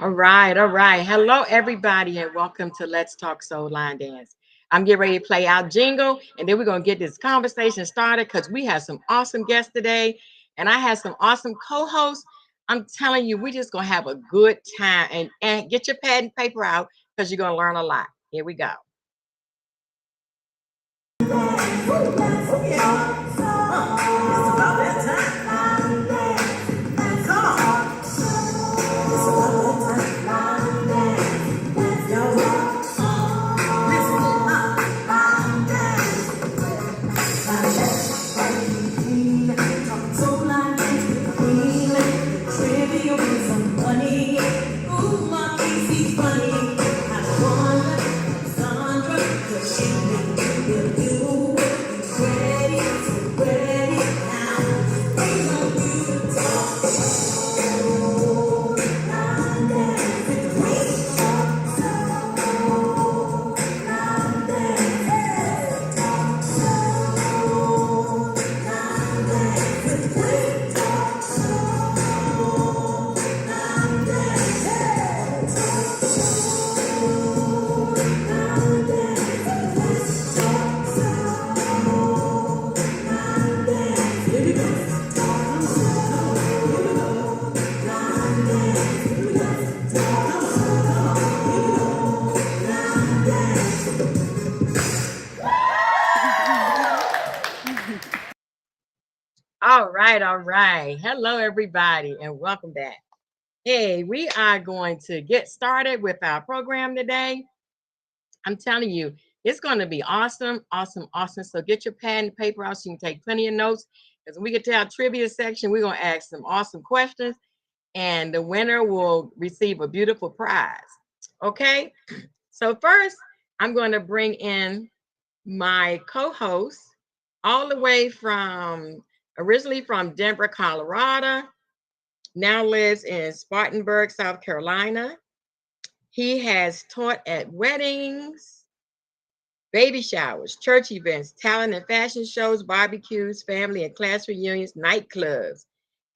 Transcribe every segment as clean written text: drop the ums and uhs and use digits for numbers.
All right, all right. Hello, everybody, and welcome to Let's Talk Soul Line Dance. I'm getting ready to play our jingle, and then we're going to get this conversation started because we have some awesome guests today, and I have some awesome co-hosts. I'm telling you, we're just going to have a good time, and get your pad and paper out because you're going to learn a lot. Here we go. All right, all right. Hello, everybody, and welcome back. Hey, we are going to get started with our program today. I'm telling you, it's going to be awesome, awesome, awesome. So get your pad and paper out so you can take plenty of notes. Because when we get to our trivia section, we're going to ask some awesome questions, and the winner will receive a beautiful prize. Okay, so first, I'm going to bring in my co-host all the way from originally from Denver, Colorado, now lives in Spartanburg, South Carolina. He has taught at weddings, baby showers, church events, talent and fashion shows, barbecues, family and class reunions, nightclubs,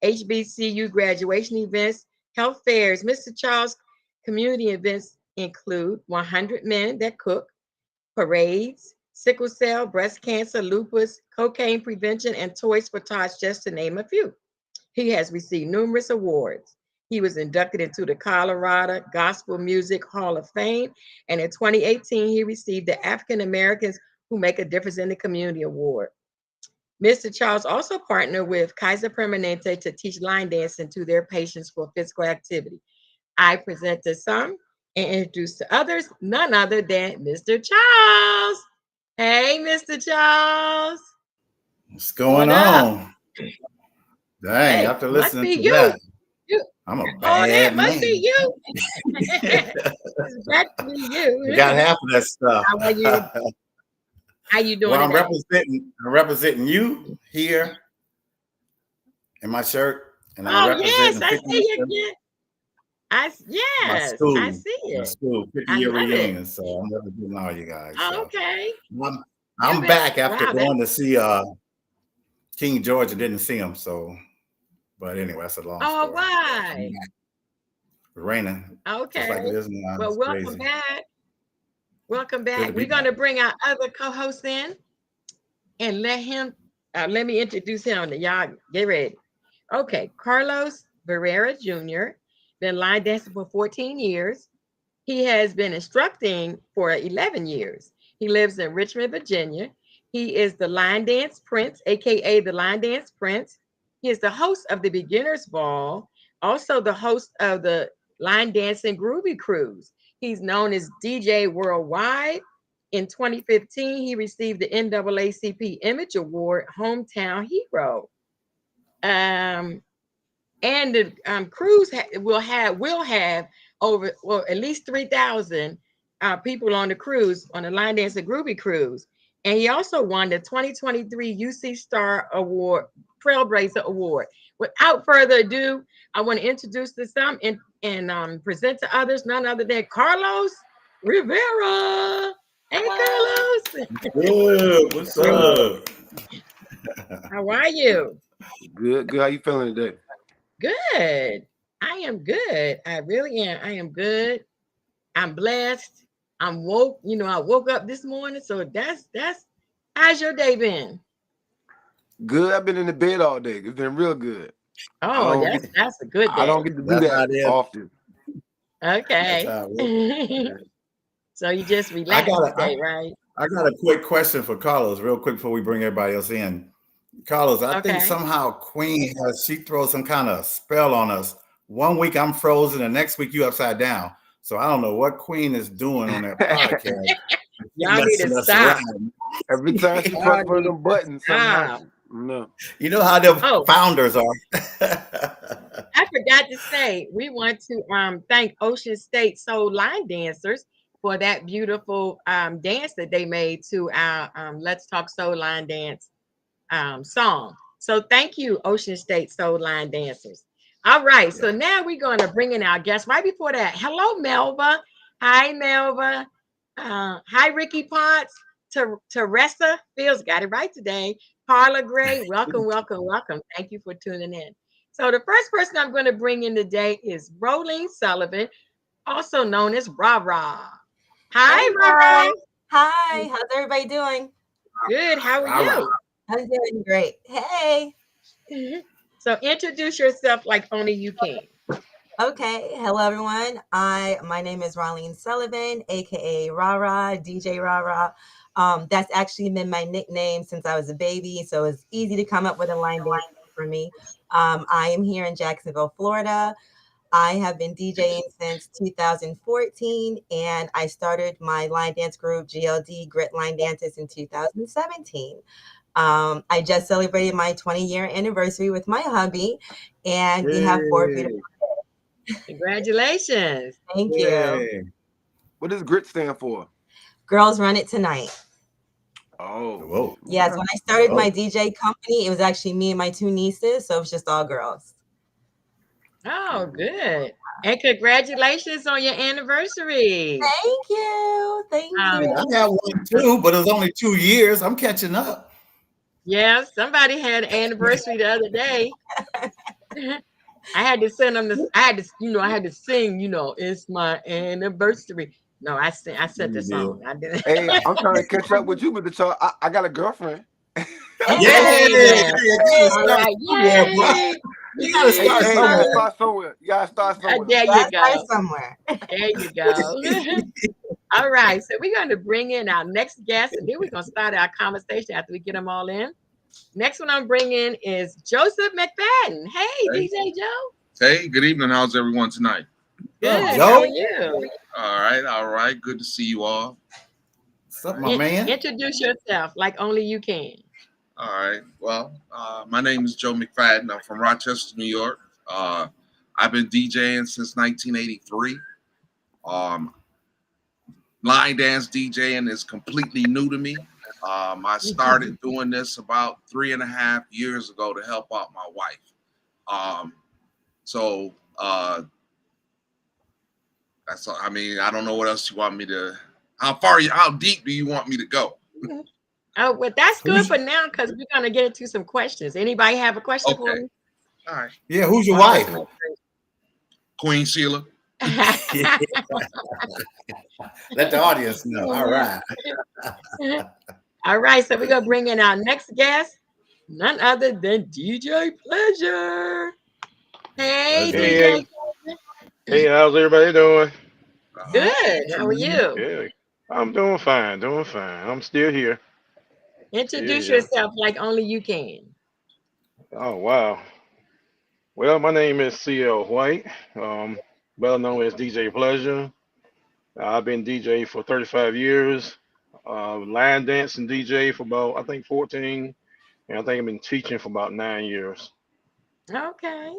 HBCU graduation events, health fairs. Mr. Charles' community events include 100 Men That Cook, parades, sickle cell, breast cancer, lupus, cocaine prevention, and Toys for Tots, just to name a few. He has received numerous awards. He was inducted into the Colorado Gospel Music Hall of Fame, and in 2018, he received the African Americans Who Make a Difference in the Community Award. Mr. Charles also partnered with Kaiser Permanente to teach line dancing to their patients for physical activity. I present to some and introduce to others none other than Mr. Charles. Hey, Mr. Charles. What's going What up? on? Dang, Hey, after must listening be to you. that, You. I'm a Oh, that bad must be man. you. It's got to be I you. got half of that stuff. How are you? How you doing Well, today? I'm representing you here in my shirt, and I'm Oh yes, representing I 50 see you again. my Yes, I school, see it. 50 I year love it. reunion. So I'm representing all you guys. Oh, So okay. I'm, You I'm been back after wow. That going to see King George and didn't see him. So, but anyway, that's a long oh story. But I'm why? back. Raining just like Okay. it is now. Well, It's welcome crazy. back. Welcome Good to back. be We're back. gonna bring our other co-host in and let me introduce him. Y'all get ready. Okay, Carlos Barrera Jr. been line dancing for 14 years. He has been instructing for 11 years. He lives in Richmond, Virginia. He is the line dance prince, aka the line dance prince. He is the host of the Beginners Ball, also the host of the Line Dancing Groovy Cruise. He's known as DJ Worldwide. In 2015, he received the NAACP Image Award Hometown Hero. Um, and the cruise will have over at least 3,000 people on the cruise, on the Line Dance and Groovy cruise. And he also won the 2023 UC Star Award, Trailblazer Award. Without further ado, I want to introduce to some and present to others none other than Carlos Rivera. Hey, Carlos. Good. What's up? How are you? Good, good. How you feeling today? Good. I am good. I really am. I am good. I'm blessed. I'm woke. I woke up this morning. So that's how's your day been? Good. I've been in the bed all day. It's been real good. I Oh, don't that's get that's a good I day. don't get to do That's how that it is. often. That's Okay. how it is. So you just I relaxed got a, today, right? I got a quick question for Carlos, real quick before we bring everybody else in. Carlos, I think Okay. somehow she throws some kind of spell on us. One week I'm frozen, the next week you upside down. So I don't know what Queen is doing on that podcast. She's Y'all need to messing us stop. around. Every time she Y'all press one of need them to buttons, something stop. happens. No. You know how the Oh, founders are. I forgot to say, we want to thank Ocean State Soul Line Dancers for that beautiful dance that they made to our Let's Talk Soul Line Dance song. So thank you, Ocean State Soul Line Dancers. All right, so Yeah. now we're going to bring in our guest. Right before that, hello, Melva. Hi, Melva. Hi, Ricky Potts. Teresa Fields got it right today. Carla Gray, welcome, welcome, welcome. Thank you for tuning in. So the first person I'm going to bring in today is Rolene Sullivan, also known as Ra Ra. Hey Hi, Ra Ra. guys. Hi. How's everybody doing? Good. How are All right. you? I'm doing great. Hey. So introduce yourself like only you can. Okay. Hello everyone. My name is Rolene Sullivan, aka Rara, DJ Rara. That's actually been my nickname since I was a baby, so it's easy to come up with a line dance for me. I am here in Jacksonville, Florida. I have been DJing since 2014, and I started my line dance group, GLD Grit Line Dances, in 2017. I just celebrated my 20-year anniversary with my hubby, and we have 4 beautiful. Congratulations. Thank you. Yay. What does GRIT stand for? Girls Run It Tonight. Oh. Whoa. Yes, when I started Whoa. my DJ company, it was actually me and my 2 nieces, so it was just all girls. Oh, good. And congratulations on your anniversary. Thank you. Thank I you. got one too, but it was only 2 years. I'm catching up. Yeah, somebody had an anniversary the other day. I had to send them this. I had to sing, it's my anniversary. No, I sent the You did. song. I didn't. Hey, I'm trying to catch up with you, but I got a girlfriend. Yay! Hey. There you go. All Start right. somewhere, bro. Yay. You gotta Hey, start you somewhere. gotta start somewhere. You gotta start somewhere. There Gotta you start go. somewhere. There you go. All right. So we're going to bring in our next guest, and then we're going to start our conversation after we get them all in. Next one I'm bringing is Joseph McFadden. Hey, DJ Joe. Hey, good evening. How's everyone tonight? Good. What's up, How are Joe? you? All right. Good to see you all. What's up, my man? Introduce yourself like only you can. All right. Well, my name is Joe McFadden. I'm from Rochester, New York. I've been DJing since 1983. Line dance DJing is completely new to me. I started doing this about 3.5 years ago to help out my wife. So that's all. I mean, I don't know what else you want me to. How deep do you want me to go? Oh, well, that's good for now because we're gonna get into some questions. Anybody have a question for Okay. me? All right. Yeah, who's your wife? Queen Sheila. Let the audience know. All right. All right, so we're gonna bring in our next guest, none other than DJ Pleasure. Hey, Let's DJ. Hey, how's everybody doing? Good. How are you? Yeah, I'm doing fine, doing fine. I'm still here. Introduce Yeah. yourself like only you can. Oh, wow. Well, my name is CL White, well known as DJ Pleasure. I've been DJ for 35 years, line dance and DJ for about, I think, 14, and I think I've been teaching for about 9 years. Okay.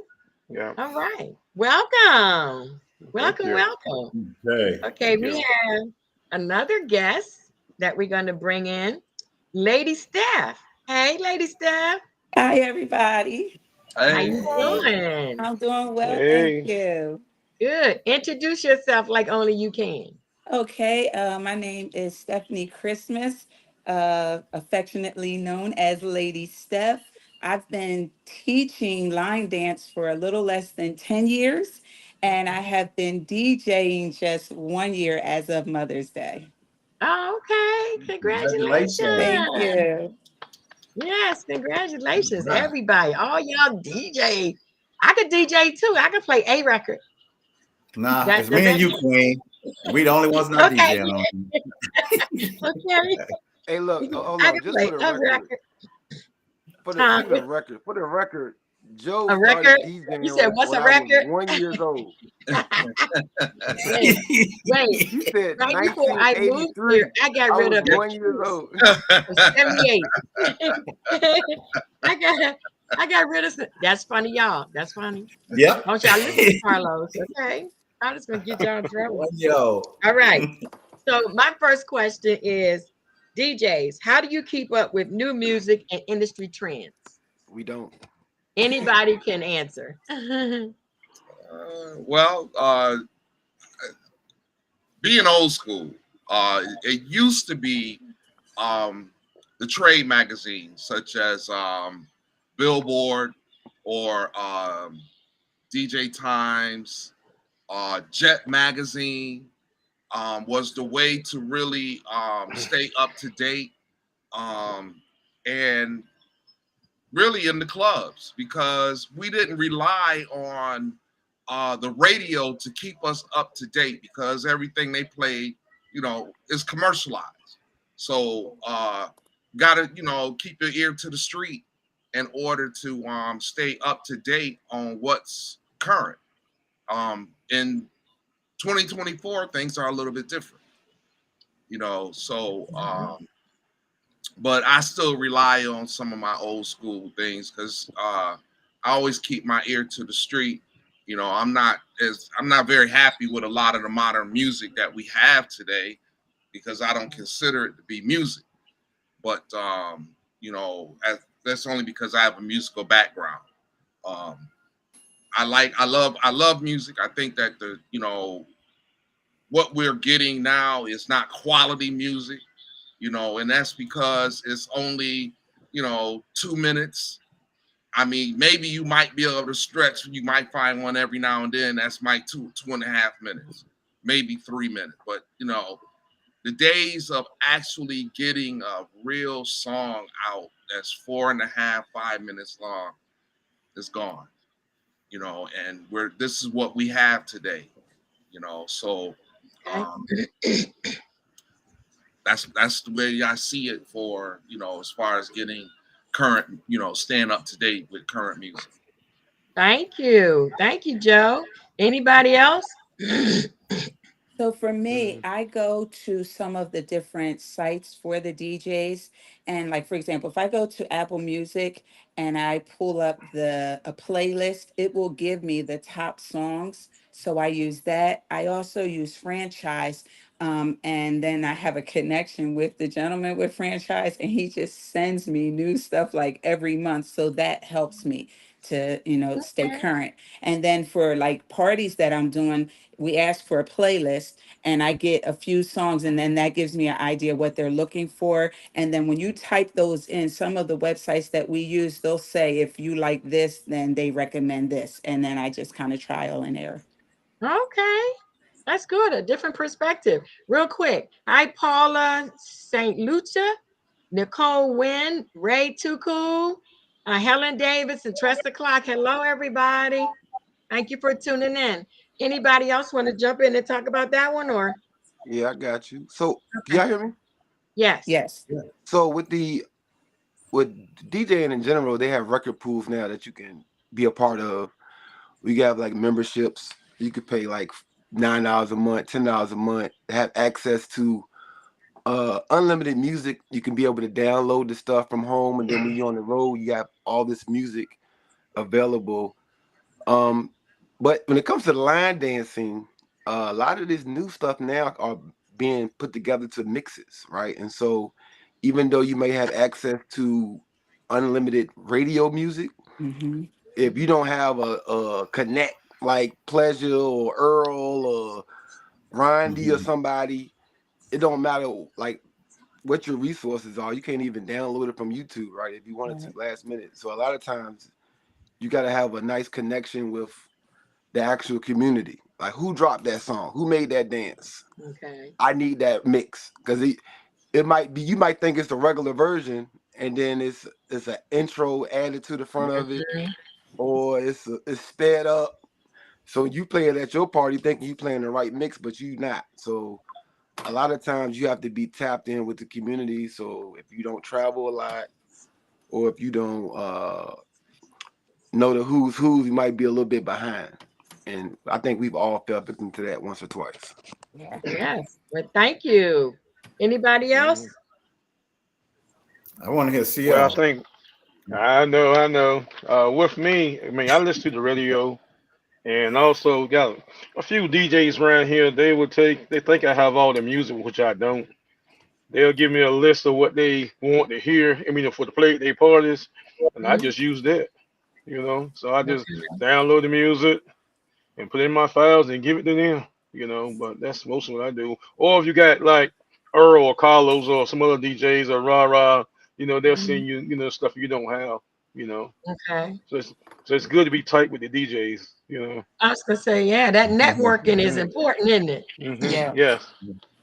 Yeah, All right. Welcome. thank Welcome, you. welcome. Okay. Okay, Thank we you. have another guest that we're going to bring in, Lady Steph. Hey, Lady Steph. Hi, everybody. How Hey. you doing? I'm doing well, Hey. thank you. Good. Introduce yourself like only you can. Okay, my name is Stephanie Christmas, affectionately known as Lady Steph. I've been teaching line dance for a little less than 10 years, and I have been DJing just 1 year as of Mother's Day. Oh, okay. Congratulations. Thank Congratulations. you. Yes, congratulations, Right. everybody. All y'all DJ. I could DJ too. I could play a record. Nah, That it's does me that and you, Queen. We the only ones not okay? DJing on. Okay. Hey, look, hold I on, can just play for the a record, record. speaking of record, for the record, Joe A started record. You DJing said what's when a I was record? 1 year old. Wait, wait. You said Right before I moved here, 1983. I got I rid was of the 1 year keys old. for 78. I got rid of some. That's funny, y'all. That's funny. Yep. Don't y'all listen to Carlos, okay? I'm just gonna get y'all in trouble. Yo. All right. So my first question is, DJs, how do you keep up with new music and industry trends? We don't. Anybody can answer. Well, being old school, it used to be the trade magazines such as Billboard or DJ Times, Jet Magazine was the way to really stay up to date and really in the clubs, because we didn't rely on the radio to keep us up to date, because everything they played, is commercialized. So gotta, keep your ear to the street in order to stay up to date on what's current. In 2024, things are a little bit different, so but I still rely on some of my old school things, because I always keep my ear to the street. I'm not very happy with a lot of the modern music that we have today, because I don't consider it to be music. But that's only because I have a musical background. I love music. I think that what we're getting now is not quality music. And that's because it's only, 2 minutes. I mean, maybe you might be able to stretch. You might find one every now and then. That's my 2.5 minutes, maybe 3 minutes. But, the days of actually getting a real song out that's 4.5, 5 minutes long is gone, and this is what we have today, so, that's the way I see it for, as far as getting current, staying up to date with current music. Thank you, Joe. Anybody else? So for me, I go to some of the different sites for the DJs. And like, for example, if I go to Apple Music and I pull up a playlist, it will give me the top songs. So I use that. I also use Franchise. And then I have a connection with the gentleman with Franchise, and he just sends me new stuff like every month. So that helps me to, stay Okay. current. And then for like parties that I'm doing, we ask for a playlist and I get a few songs, and then that gives me an idea what they're looking for. And then when you type those in, some of the websites that we use, they'll say, if you like this, then they recommend this. And then I just kind of trial and error. Okay. That's good. A different perspective. Real quick. Hi, Paula St. Lucia, Nicole Wynn, Ray Too Cool, Helen Davis, and Tress the Clock. Hello, everybody. Thank you for tuning in. Anybody else want to jump in and talk about that one, or? Yeah, I got you. So, can y'all hear me? Yes. Yes. So with DJing in general, they have record pools now that you can be a part of. We have like memberships. You could pay like $9 a month, $10 a month, have access to unlimited music. You can be able to download the stuff from home, and then when you're on the road, you got all this music available. But when it comes to the line dancing, a lot of this new stuff now are being put together to mixes, right? And so even though you may have access to unlimited radio music, if you don't have a connect like Pleasure or Earl or Rondy or somebody, it don't matter. Like what your resources are. You can't even download it from YouTube, right? If you wanted to last minute. So a lot of times you got to have a nice connection with the actual community. Like, who dropped that song? Who made that dance? Okay. I need that mix, because it might be, you might think it's the regular version, and then it's an intro added to the front of it, or it's sped up. So you play it at your party thinking you playing the right mix, but you not. So a lot of times you have to be tapped in with the community. So if you don't travel a lot, or if you don't know the who's, you might be a little bit behind. And I think we've all fell victim to that once or twice. Yeah. Yes. Well, thank you. Anybody else? I want to hear CL. Well, I think I know. With me, I mean, I listen to the radio, and also got a few DJs around here. They think I have all the music, which I don't. They'll give me a list of what they want to hear. I mean, for the play at their parties, and I just use that. You know, so I just download the music and put it in my files and give it to them. You know, but that's most of what I do. Or if you got like Earl or Carlos or some other DJs or Rah, you know, they'll send you, you know, stuff you don't have. You know, Okay. so it's good to be tight with the DJs. You know. I was gonna say, yeah, that networking is important, isn't it? Yeah. Yes.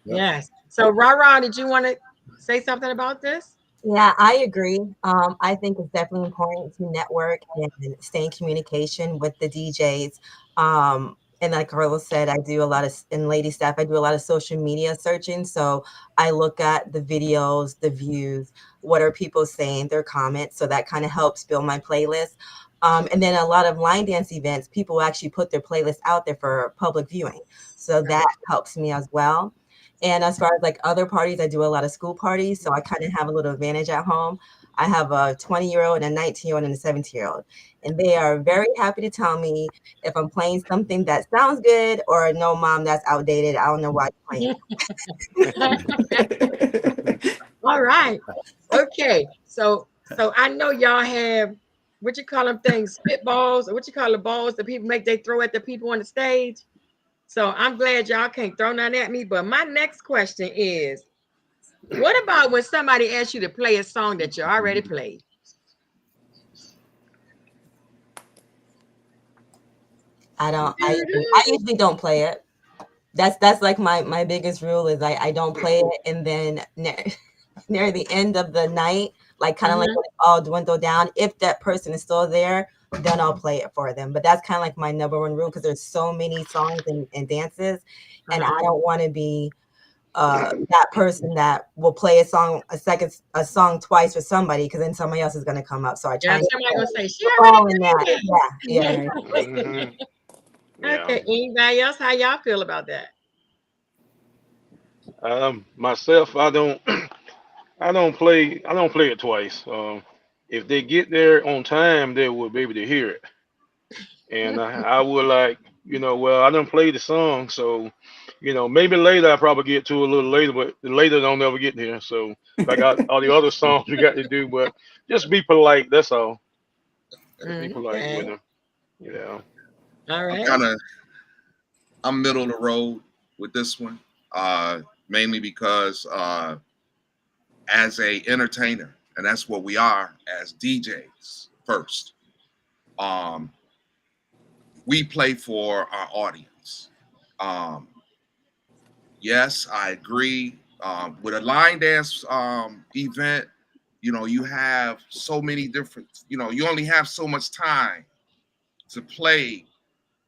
Yes. So, Rara, did you want to say something about this? Yeah, I agree. I think it's definitely important to network and stay in communication with the DJs. And like Carlos said, I do a lot of, in Lady Staff, I do a lot of social media searching. So I look at the videos, the views, what are people saying, their comments. So that kind of helps build my playlist. And then a lot of line dance events, people actually put their playlist out there for public viewing. So that helps me as well. And as far as like other parties, I do a lot of school parties. So I kind of have a little advantage at home. I have a 20-year-old and a 19-year-old and a 17-year-old. And they are very happy to tell me if I'm playing something that sounds good or no, mom, that's outdated. I don't know why you're playing. All right. Okay. So I know y'all have, what you call them things, spitballs, or what you call the balls that people make, they throw at the people on the stage. So I'm glad y'all can't throw none at me. But my next question is, what about when somebody asks you to play a song that you already played? I usually don't play it. That's like my biggest rule is I don't play it, and then near the end of the night, like kind of like when it all dwindle down, if that person is still there, then I'll play it for them. But that's kind of like my number one rule, because there's so many songs and dances, and I don't want to be that person that will play a song twice for somebody, because then somebody else is going to come up. So I try. Somebody gonna say she already in that. Yeah. Okay. Anybody else? How y'all feel about that? Myself, I don't play it twice. If they get there on time, they will be able to hear it. And I would like, you know, well, I didn't play the song, so, you know, maybe later I probably get to a little later, but later don't ever get there. So I got all the other songs we got to do, but just be polite. That's all. Be polite with them. You know. All right. I'm middle of the road with this one, mainly because as a entertainer, and that's what we are as DJs first, we play for our audience. Yes, I agree. With a line dance event, you know, you have so many different, you know, you only have so much time to play,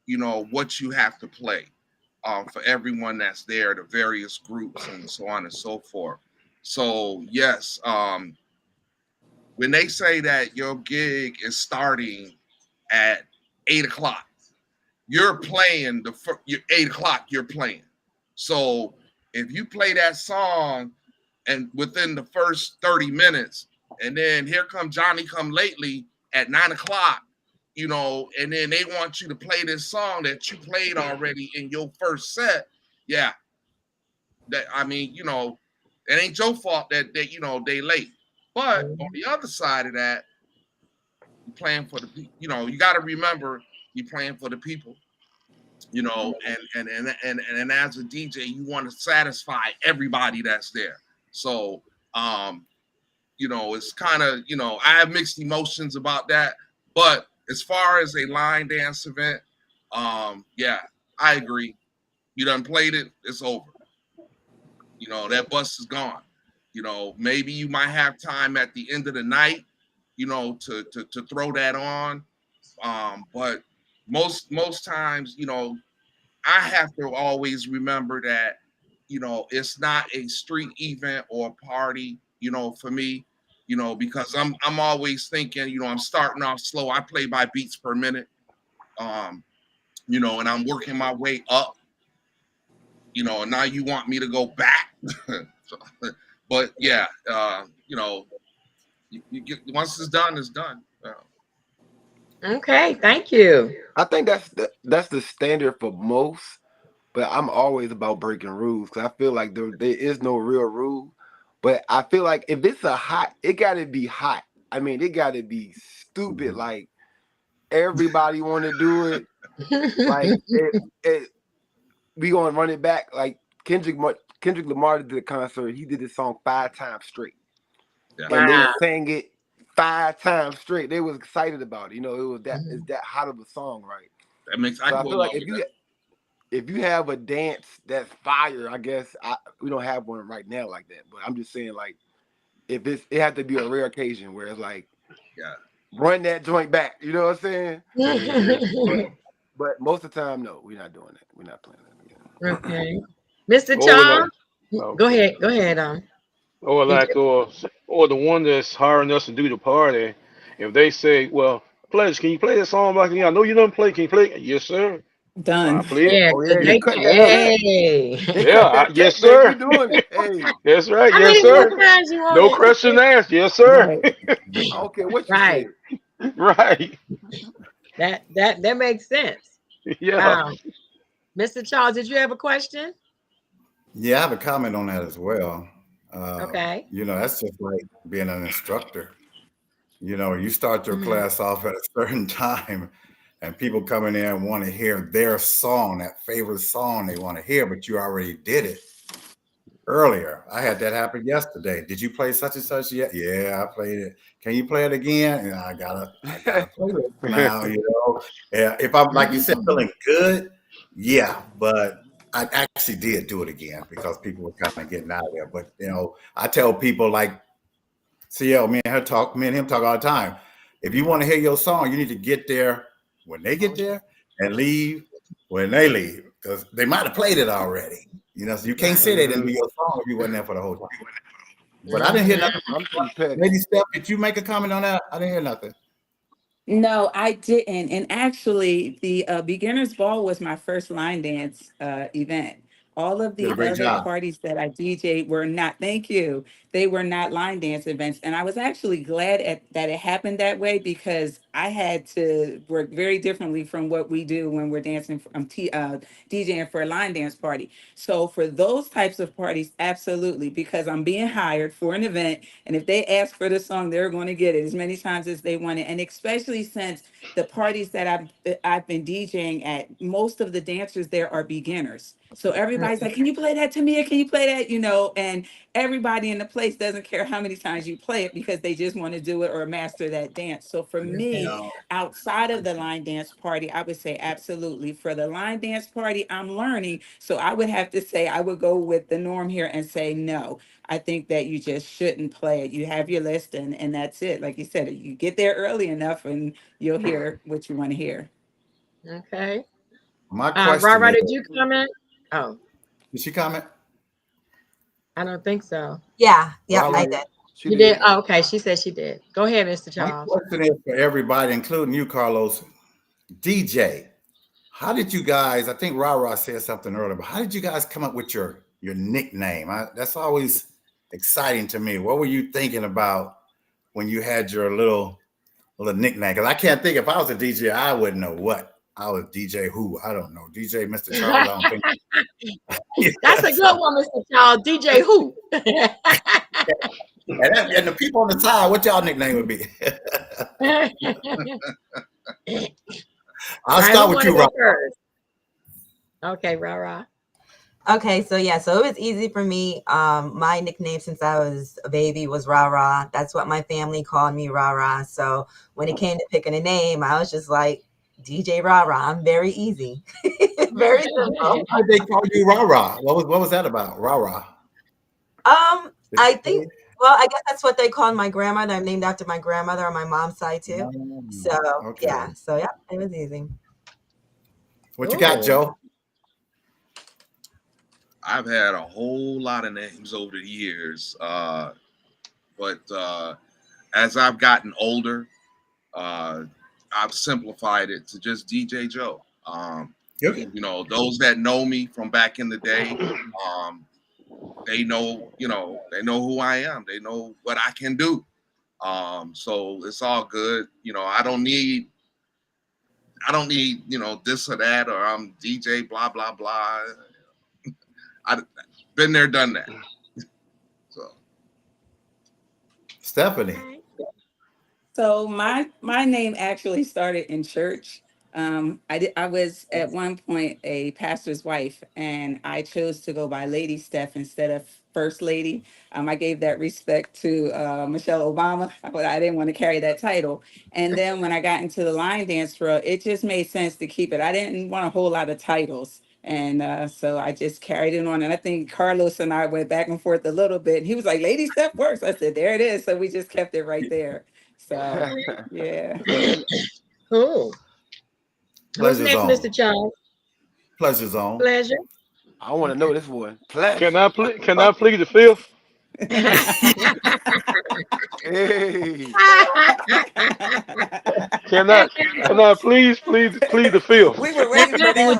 you know, what you have to play for everyone that's there, the various groups and so on and so forth. So yes, when they say that your gig is starting at 8 o'clock, you're playing your 8 o'clock, you're playing. So if you play that song and within the first 30 minutes, and then here come Johnny Come Lately at 9 o'clock, you know, and then they want you to play this song that you played already in your first set. Yeah. That, I mean, you know, it ain't your fault that they, you know, they late. But on the other side of that, you're playing for the, you know, you got to remember you're playing for the people, you know, and as a DJ, you want to satisfy everybody that's there. So You know, it's kind of, you know, I have mixed emotions about that. But as far as a line dance event, yeah, I agree. You done played it, it's over. You know, that bus is gone. You know, maybe you might have time at the end of the night, you know, to throw that on. But most times, you know, I have to always remember that, you know, it's not a street event or party, you know, for me, you know, because I'm always thinking, you know, I'm starting off slow. I play by beats per minute, you know, and I'm working my way up, you know, and now you want me to go back. But yeah, you know, you get, once it's done, it's done. Okay, thank you. I think that's the standard for most, but I'm always about breaking rules because I feel like there is no real rule. But I feel like if it's a hot, it got to be hot. I mean, it got to be stupid. Like everybody want to do it. Like we gonna run it back. Like Kendrick Lamar did a concert. He did this song 5 times straight, Yeah. and they Wow. sang it 5 times straight. They was excited about it. You know, it was that it's that hot of a song, right? That makes So I feel like if you have a dance that's fire, I guess we don't have one right now like that. But I'm just saying, like, if it has to be a rare occasion where it's like, yeah, run that joint back. You know what I'm saying? But most of the time, no, we're not doing that. We're not playing that again. Okay. Mr. Or Charles, like, go ahead. Go ahead. or like, or the one that's hiring us to do the party, if they say, "Well, Pledge, can you play this song back again? I know you don't play. Can you play it?" Yes, sir. I Done. play it. Yeah, Oh because yeah, they you cut that check. hey. They Yeah, cut that yes, check, baby. sir. We doing it. Hey, That's right. How Yes, many more sir. times you want No it? question asked. Yes, sir. Right. I don't care what you Right. said. Right. That makes sense. Yeah. Mr. Charles, did you have a question? Yeah, I have a comment on that as well. Okay. You know, that's just like being an instructor. You know, you start your Mhm. class off at a certain time, and people coming in want to hear their song, that favorite song they want to hear, but you already did it earlier. I had that happen yesterday. Did you play such and such yet? Yeah, I played it. Can you play it again? And I gotta play it now. You know, yeah. If I'm like you said, feeling good, yeah, but I actually did do it again because people were kind of getting out of there. But you know, I tell people like CL, me and him talk all the time. If you want to hear your song, you need to get there when they get there and leave when they leave because they might have played it already. You know, so you can't say they didn't do your song if you wasn't there for the whole time. But I didn't hear nothing. I'm too petty. Lady Steph, did you make a comment on that? I didn't hear nothing. No, I didn't. And actually, the beginners ball was my first line dance event. All of Did the a great other job. parties that I DJ'd were not, thank you, they were not line dance events. And I was actually glad that it happened that way because I had to work very differently from what we do when we're dancing, DJing for a line dance party. So for those types of parties, absolutely, because I'm being hired for an event. And if they ask for the song, they're going to get it as many times as they want it. And especially since the parties that I've been DJing at, most of the dancers there are beginners. So everybody's like, "Can you play that to me? Or can you play that?" You know, and everybody in the place doesn't care how many times you play it because they just want to do it or master that dance. So for me, outside of the line dance party, I would say absolutely. For the line dance party, I'm learning. So I would have to say I would go with the norm here and say no. I think that you just shouldn't play it. You have your list and that's it. Like you said, you get there early enough and you'll hear what you want to hear. Okay. My question Rara, is, did you comment? Oh, did she comment? I don't think so. Yeah, Rara, I did. She You did? Oh, okay. She said she did. Go ahead, Mr. my Charles. question is for everybody, including you, Carlos. DJ, how did you guys? I think Rara said something earlier, but how did you guys come up with your nickname? That's always exciting to me. What were you thinking about when you had your little nickname? Because I can't think. If I was a DJ, I wouldn't know what. I was DJ who? I don't know. DJ Mr. Charles, I don't think. That's a good one, Mr. Charles. DJ who? And the people on the side, what y'all nickname would be? I'll start with you, Rob. Okay, Rara. Okay, so yeah, so it was easy for me. My nickname since I was a baby was Rara. That's what my family called me, Rara. So when it came to picking a name, I was just like DJ Rara. I'm very easy, very simple. Why did they call you Ra Ra? What was that about? Ra Ra. I think. Well, I guess that's what they called my grandmother. I'm named after my grandmother on my mom's side too. So Okay. yeah, so yeah, it was easy. What you got, Cool. Joe? I've had a whole lot of names over the years, but as I've gotten older, I've simplified it to just DJ Joe. Okay. You know, those that know me from back in the day, they know, they know who I am. They know what I can do. So it's all good. You know, I don't need, this or that, or I'm DJ blah blah blah. I've been there, done that. So Stephanie. So my name actually started in church. I was at one point a pastor's wife, and I chose to go by Lady Steph instead of First Lady. I gave that respect to Michelle Obama, but I didn't want to carry that title. And then when I got into the line dance world, it just made sense to keep it. I didn't want a whole lot of titles. And so I just carried it on. And I think Carlos and I went back and forth a little bit. And he was like, Lady Steph works. I said, there it is. So we just kept it right there. So yeah. Cool. Who's Pleasure's next, on. Mr. Charles? Pleasure's on. Pleasure. I want to know this one. Pleasure. Can I plead the fifth? Hey. Can I please plead the fifth? We were waiting for that one.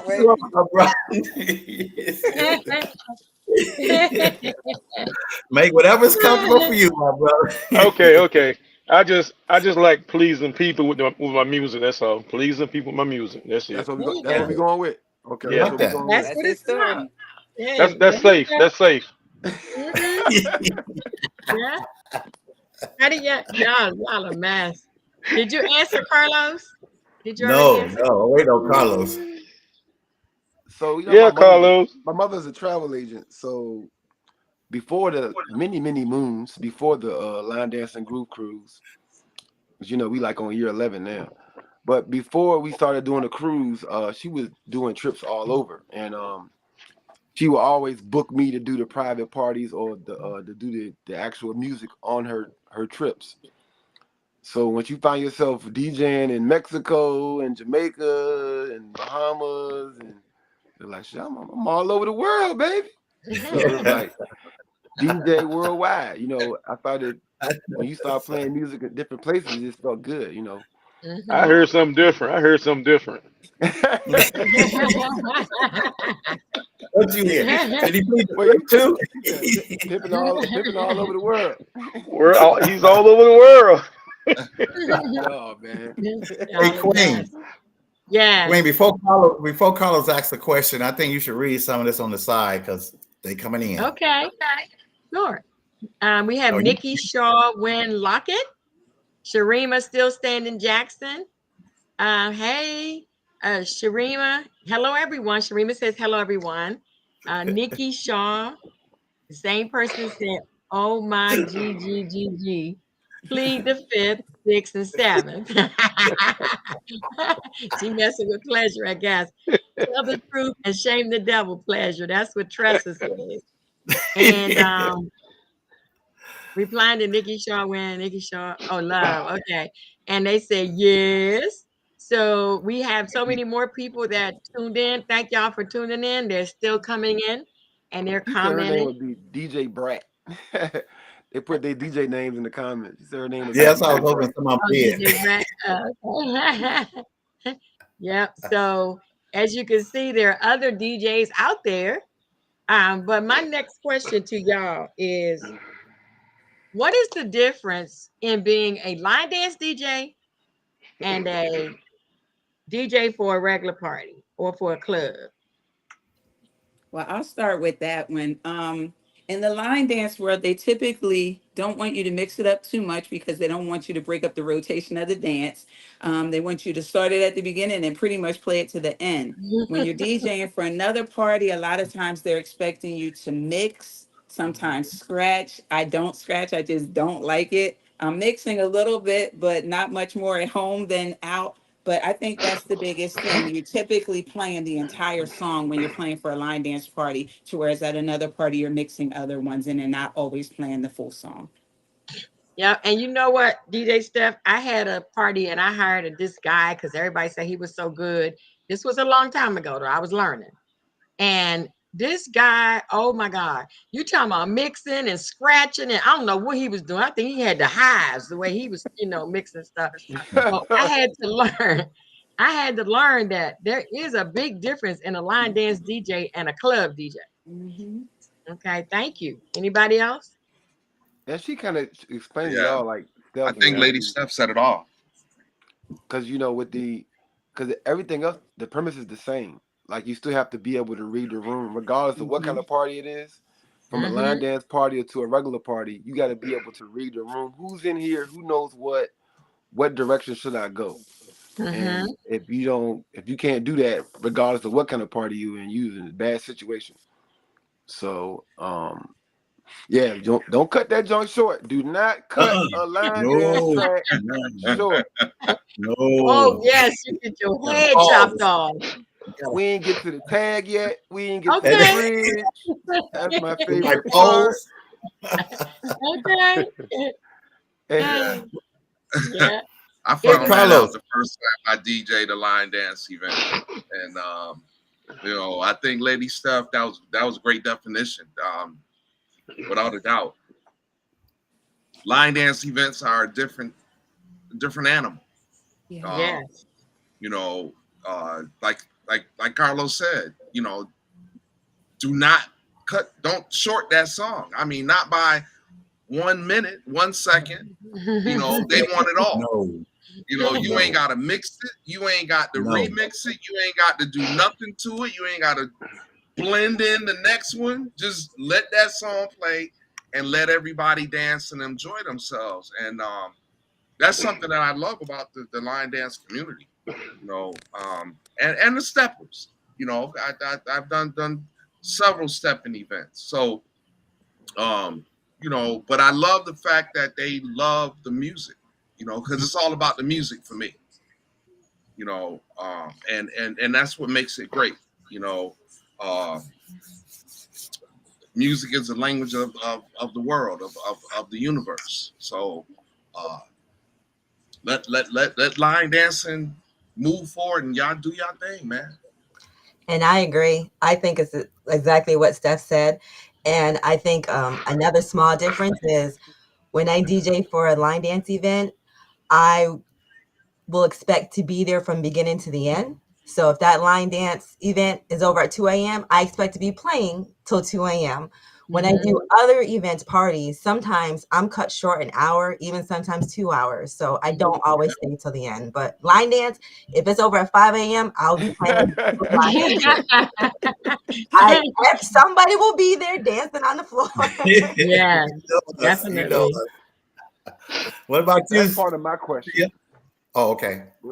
Make whatever's comfortable for you, my brother. Okay. I just like pleasing people with my music. That's all. Pleasing people with my music. That's it. That's what There you that's what go. we going with. Okay, Yeah. that's what we going That's with. what That's it's his about. story. Yeah, That's there safe. you go. That's safe. Mhm. Yeah. How do y'all a mess? Did you answer, Carlos? Did you already answer? No. Wait on Carlos. So Yeah, Carlos. my mother's a travel agent. So before the many moons before the line dance and groove cruise, 'cause, we like on year 11 now. But before we started doing the cruise, she was doing trips all over, and she would always book me to do the private parties or to do the actual music on her trips. So once you find yourself DJing in Mexico and Jamaica and Bahamas, and you're like, shit, I'm all over the world, baby. So it was like DJ worldwide. I started when you start playing music at different places, it just felt good. I Mhm. heard something different. What you hear? Did he plead the Well, fifth too? pimping all over the world. He's all over the world. Oh man. Hey, Y'all a Queen. mess. Yes. Queen, before Carlos asks the question, I think you should read some of this on the side because they coming in. Okay. Sure. We have Oh, you- Nikki Shaw Wynn Lockett. Sharima still standing Jackson. Hey, Sharima. Hello, everyone. Sharima says hello, everyone. Nikki Shaw, the same person said, oh my GGGG. Plead the fifth, sixth, and seventh. She messing with pleasure, I guess. Tell the truth and shame the devil, pleasure. That's what Tressa says. And replying to Nikki Shaw when Nikki Shaw, oh, love. Okay. And they say, yes. So we have so many more people that tuned in. Thank y'all for tuning in. They're still coming in and they're She said her name commenting. would be DJ Brat. They put their DJ names in the comments. She said her name was Yeah, that's how I DJ was hoping Brat. someone Oh, did. DJ Brett. Yep. So as you can see, there are other DJs out there. But my next question to y'all is, what is the difference in being a line dance DJ and a DJ for a regular party or for a club? Well, I'll start with that one. In the line dance world, they typically don't want you to mix it up too much because they don't want you to break up the rotation of the dance. They want you to start it at the beginning and pretty much play it to the end. When you're DJing for another party, a lot of times they're expecting you to mix, sometimes scratch. I don't scratch, I just don't like it. I'm mixing a little bit, but not much more at home than out. But I think that's the biggest thing. You're typically playing the entire song when you're playing for a line dance party, to whereas at another party, you're mixing other ones in and not always playing the full song. Yeah, and you know what, DJ Steph, I had a party and I hired this guy because everybody said he was so good. This was a long time ago, though. I was learning. And this guy, oh my God, you talking about mixing and scratching, and I don't know what he was doing. I think he had the hives, the way he was, mixing stuff. So I had to learn. I had to learn that there is a big difference in a line dance DJ and a club DJ. Mm-hmm. Okay, thank you. Anybody else? And she kind of explained to Yeah. y'all like I think Lady Steph said it all. because because everything else, the premise is the same. Like you still have to be able to read the room, regardless of what kind of party it is. From a line dance party to a regular party, you got to be able to read the room. Who's in here? Who knows what direction should I go? And if you can't do that, regardless of what kind of party you in a bad situation. So yeah, don't cut that joint short. Do not cut a line dance track short. No. Oh yes, you get your head chopped off. We ain't get to the tag yet. We ain't get Okay. to the bridge. That's my Like favorite part. Okay. And, Yeah. I found that Carlos. out the first time I DJ'd a line dance event, and I think Lady Steph, that was a great definition, without a doubt. Line dance events are a different animal. Yeah. Yes. Like Carlos said, don't short that song. I mean, not by 1 minute, 1 second. They want it all. No. You ain't got to mix it. You ain't got to remix it. You ain't got to do nothing to it. You ain't got to blend in the next one. Just let that song play and let everybody dance and enjoy themselves. And that's something that I love about the line dance community. And the steppers. I've done several stepping events. So, but I love the fact that they love the music. Because it's all about the music for me. And that's what makes it great. Music is the language of the world, of the universe. So let line dancing move forward and y'all do y'all thing, man. And I agree. I think it's exactly what Steph said. And I think another small difference is when I DJ for a line dance event, I will expect to be there from beginning to the end. So if that line dance event is over at 2 a.m., I expect to be playing till 2 a.m. When I do other events, parties, sometimes I'm cut short an hour, even sometimes 2 hours. So I don't always stay till the end. But line dance, if it's over at 5 a.m., I'll be playing. Somebody will be there dancing on the floor. Yeah, definitely. What about you? That's part of my question. Yeah. Oh, okay. Go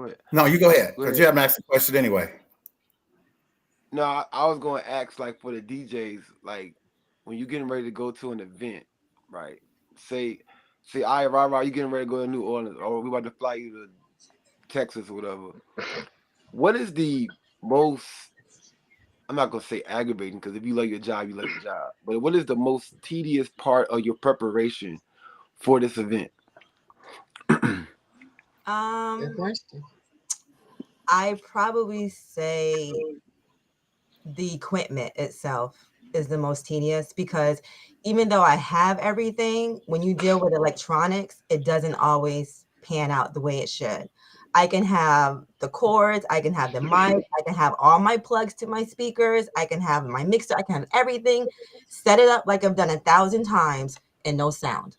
ahead. No, you go ahead, because you haven't asked the question anyway. No, I was going to ask, like, for the DJs, like, when you're getting ready to go to an event, right? Say, all right, Rah, you getting ready to go to New Orleans, or we about to fly you to Texas or whatever. What is the most, I'm not going to say aggravating, because if you love your job, you love your job. But what is the most tedious part of your preparation for this event? Good question. I probably say the equipment itself is the most tedious, because even though I have everything, when you deal with electronics, it doesn't always pan out the way it should. I can have the cords, I can have the mic, I can have all my plugs to my speakers, I can have my mixer, I can have everything, set it up like I've done 1,000 times and no sound.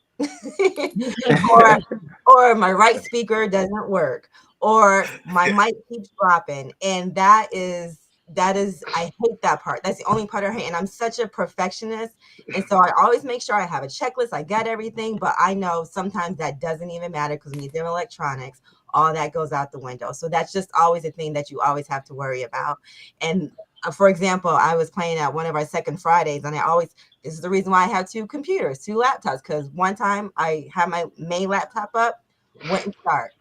or my right speaker doesn't work, or my mic keeps dropping. And that is I hate that part. That's the only part I hate. And I'm such a perfectionist. And so I always make sure I have a checklist. I got everything, but I know sometimes that doesn't even matter because when you're doing electronics, all that goes out the window. So that's just always a thing that you always have to worry about. And for example, I was playing at one of our second Fridays, and this is the reason why I have two laptops, because one time I had my main laptop up, wouldn't start.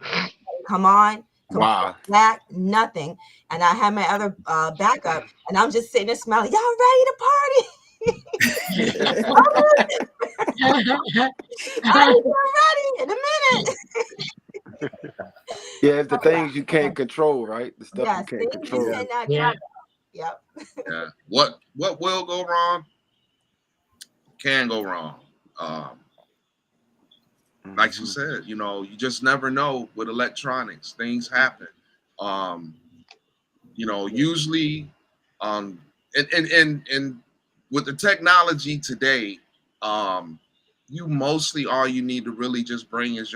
Come on, Wow. black, nothing. And I had my other backup, and I'm just sitting there smiling. Y'all ready to party? I'll be ready in a minute. Yeah, it's the things you can't control, right? The stuff Yes, you can't things control. you cannot Yeah. control. Yep. Yeah. What will go wrong can go wrong. Like you said, you know, you just never know with electronics. Things happen. You know, usually, and with the technology today, you mostly all you need to really just bring is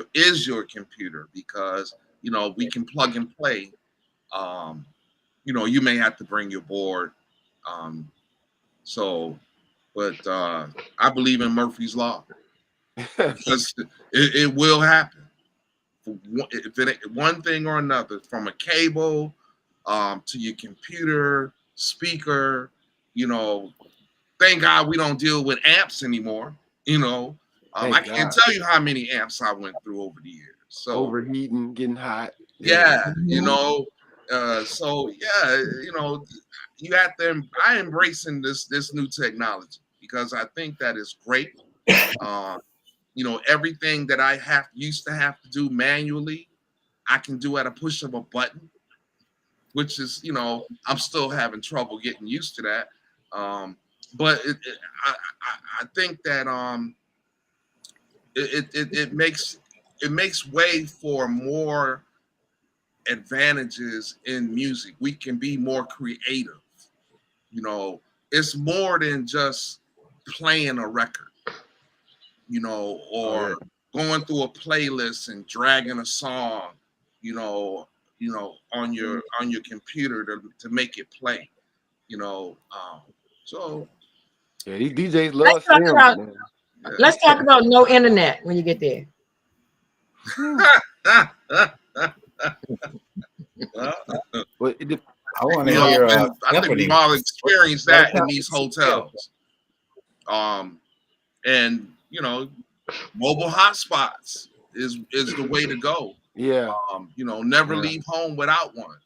your computer, because you know we can plug and play. You know, you may have to bring your board. But I believe in Murphy's Law, because it will happen. If it one thing or another, from a cable to your computer, speaker, you know, thank God we don't deal with amps anymore. You know, I can't tell you how many amps I went through over the years. So overheating, getting hot. yeah, you know, so yeah, you know, you have to. I embracing this new technology because I think that is great. You know, everything that I used to have to do manually, I can do at a push of a button, which is, you know, I'm still having trouble getting used to that. But I think that it makes way for more advantages in music. We can be more creative. You know, it's more than just playing a record, you know, or going through a playlist and dragging a song, you know, on your computer to make it play, you know. So yeah, these DJs love samples. Let's talk about no internet when you get there. But I want to hear. I think we've all experienced that in these hotels. And you know, mobile hotspots is the way to go. Yeah. You know, never leave home without one,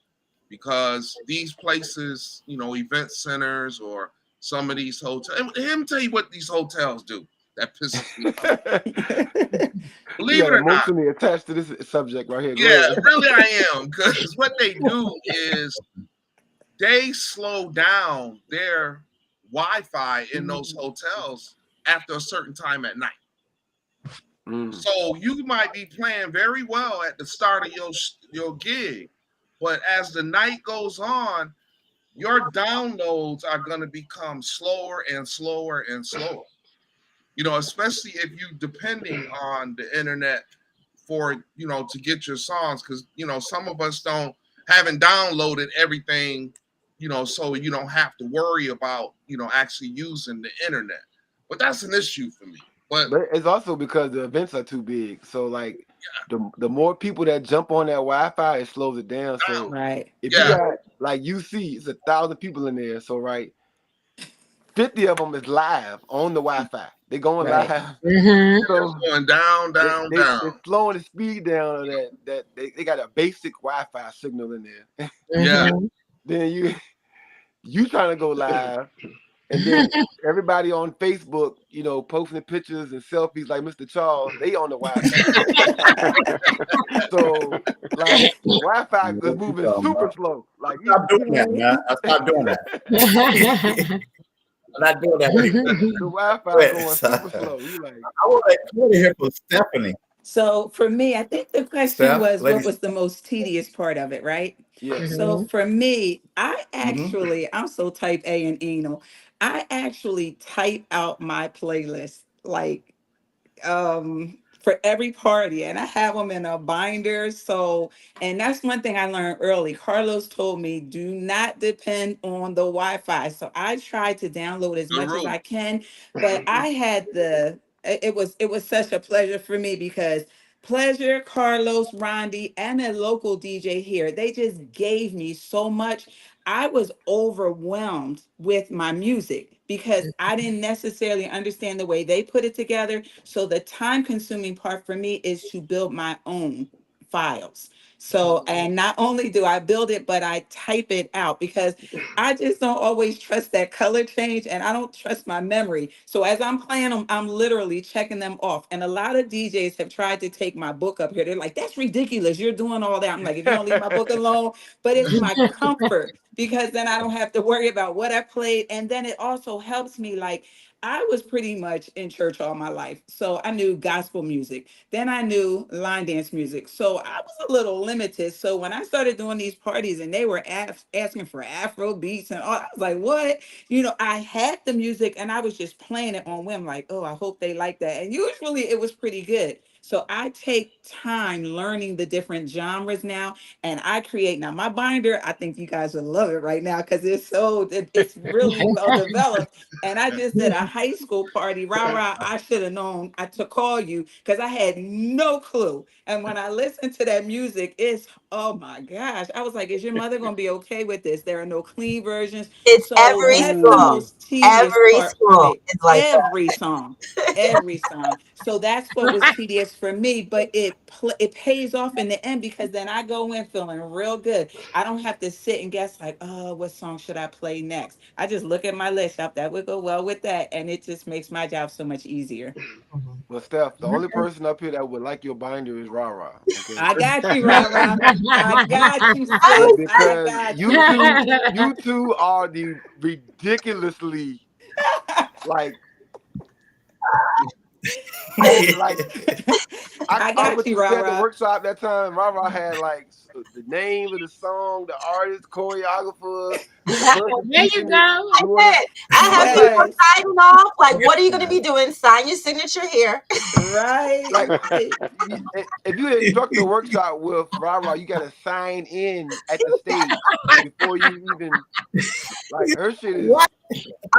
because these places, you know, event centers or some of these hotels. Let me tell you what these hotels do that pisses me off. Believe it or not, emotionally attached to this subject right here. Yeah, really I am, because what they do is they slow down their Wi-Fi in those hotels after a certain time at night. So you might be playing very well at the start of your gig, but as the night goes on, your downloads are going to become slower and slower and slower. You know, especially if you depending on the internet for, you know, to get your songs, because, you know, some of us haven't downloaded everything, you know, so you don't have to worry about, you know, actually using the internet. But that's an issue for me. But it's also because the events are too big. So like the more people that jump on that Wi-Fi, it slows it down. So if you got like UC, it's 1,000 people in there. So 50 of them is live on the Wi-Fi. They're going live. So going down. They're slowing the speed down of that they got a basic Wi-Fi signal in there. Yeah. Then you trying to go live. And then everybody on Facebook, you know, posting pictures and selfies like Mr. Charles, they on the Wi-Fi. So, like, Wi-Fi is moving super slow. Like, stop doing that, man. I stop doing that. I'm not doing that. The Wi-Fi is going super slow. You like? I want to hear from Stephanie. So for me, I think the question was, what was the most tedious part of it, right? Yeah. So for me, I actually, I'm so type A and anal. I actually type out my playlist. Like, for every party, and I have them in a binder. So, and that's one thing I learned early. Carlos told me, do not depend on the Wi-Fi. So I tried to download as Good much as rule. I can, but I had it was such a pleasure for me because Pleasure, Carlos, Rondi, and a local DJ here, they just gave me so much. I was overwhelmed with my music because I didn't necessarily understand the way they put it together. So the time consuming part for me is to build my own files. So, and not only do I build it, but I type it out because I just don't always trust that color change and I don't trust my memory. So as I'm playing them, I'm literally checking them off. And a lot of DJs have tried to take my book up here. They're like, that's ridiculous. You're doing all that. I'm like, if you don't leave my book alone, but it's my comfort because then I don't have to worry about what I played. And then it also helps me, like, I was pretty much in church all my life. So I knew gospel music. Then I knew line dance music. So I was a little limited. So when I started doing these parties and they were asking for Afro beats and all, I was like, what? You know, I had the music and I was just playing it on whim, like, oh, I hope they like that. And usually it was pretty good. So I take time learning the different genres now, and I create now my binder. I think you guys would love it right now because it's really well developed. And I just did a high school party. Rah rah! I should have known to call you because I had no clue. And when I listened to that music, it's, oh my gosh! I was like, is your mother gonna be okay with this? There are no clean versions. It's So every that's the school. Ooh. most tedious Every part for school me. is like Every song, every song. So that's what was tedious for me, but it pays off in the end because then I go in feeling real good. I don't have to sit and guess like, oh, what song should I play next? I just look at my list up that would go well with that, and it just makes my job so much easier. that. Well, Steph, the only person up here that would like your binder is Rara. Okay. I got you, Rara. I got you, I sis. was I Because got you you. two are the ridiculously like like I I got went you, to at the Rara. workshop that time. Rara had like the name of the song, the artist, choreographer, the person There you teaching it. go. I You wanna did. I have people Yes. signing off. Like, what are you going to be doing? Sign your signature here. Right, like right. if you instruct the workshop with Rara, you gotta sign in at the stage before you even like her shit is What?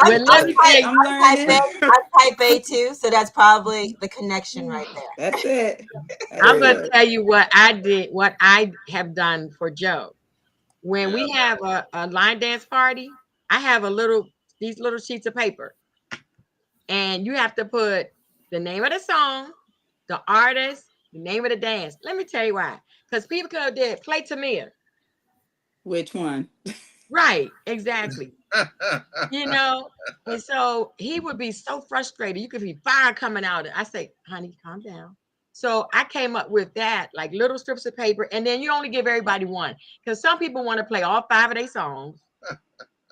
I'm, Well, let I'm, me type, tell you. I'm I'm type learning. A. I'm type A too. So that's probably the connection right there. That's it. That's I'm hey, going to it. tell you what I did, what I have done for Joe. When Yeah. we have a line dance party, I have these little sheets of paper, and you have to put the name of the song, the artist, the name of the dance. Let me tell you why. Because people could have play Tamir. Which one? Right, exactly. You know, and so he would be so frustrated. You could be fire coming out. I say, honey, calm down. So I came up with that, like little strips of paper, and then you only give everybody one. Because some people want to play all 5 of their songs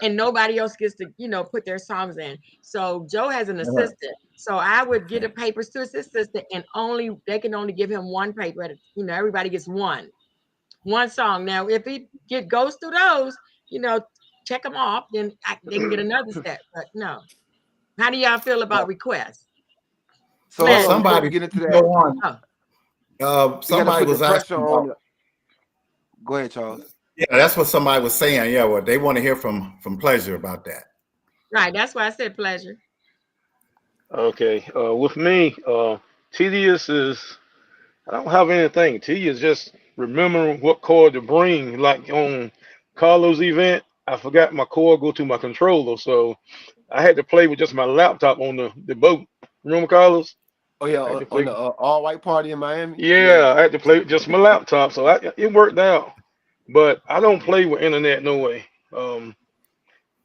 and nobody else gets to, put their songs in. So Joe has an assistant. So I would get the papers to his assistant, and they can only give him one paper. Everybody gets one song. Now, if he goes through those, check them off, then they can get another set. But no. How do y'all feel about requests? so Well, hold on before we somebody get into go that, on. Oh, we gotta Somebody put the was pressure asking on about. go ahead, Charles. Yeah, that's what somebody was saying. Yeah, well, they want to hear from Pleasure about that. right. That's why I said pleasure. Okay. With me, tedious is I don't have anything. Tedious is just remembering what chord to bring. Like on Carlos' event, I forgot my chord go to my controller, so I had to play with just my laptop on the boat. Remember, Carlos? Oh yeah, I had to on play. the all white party in Miami. Yeah. Yeah, I had to play with just my laptop, so it worked out. But I don't play with internet no way. Um,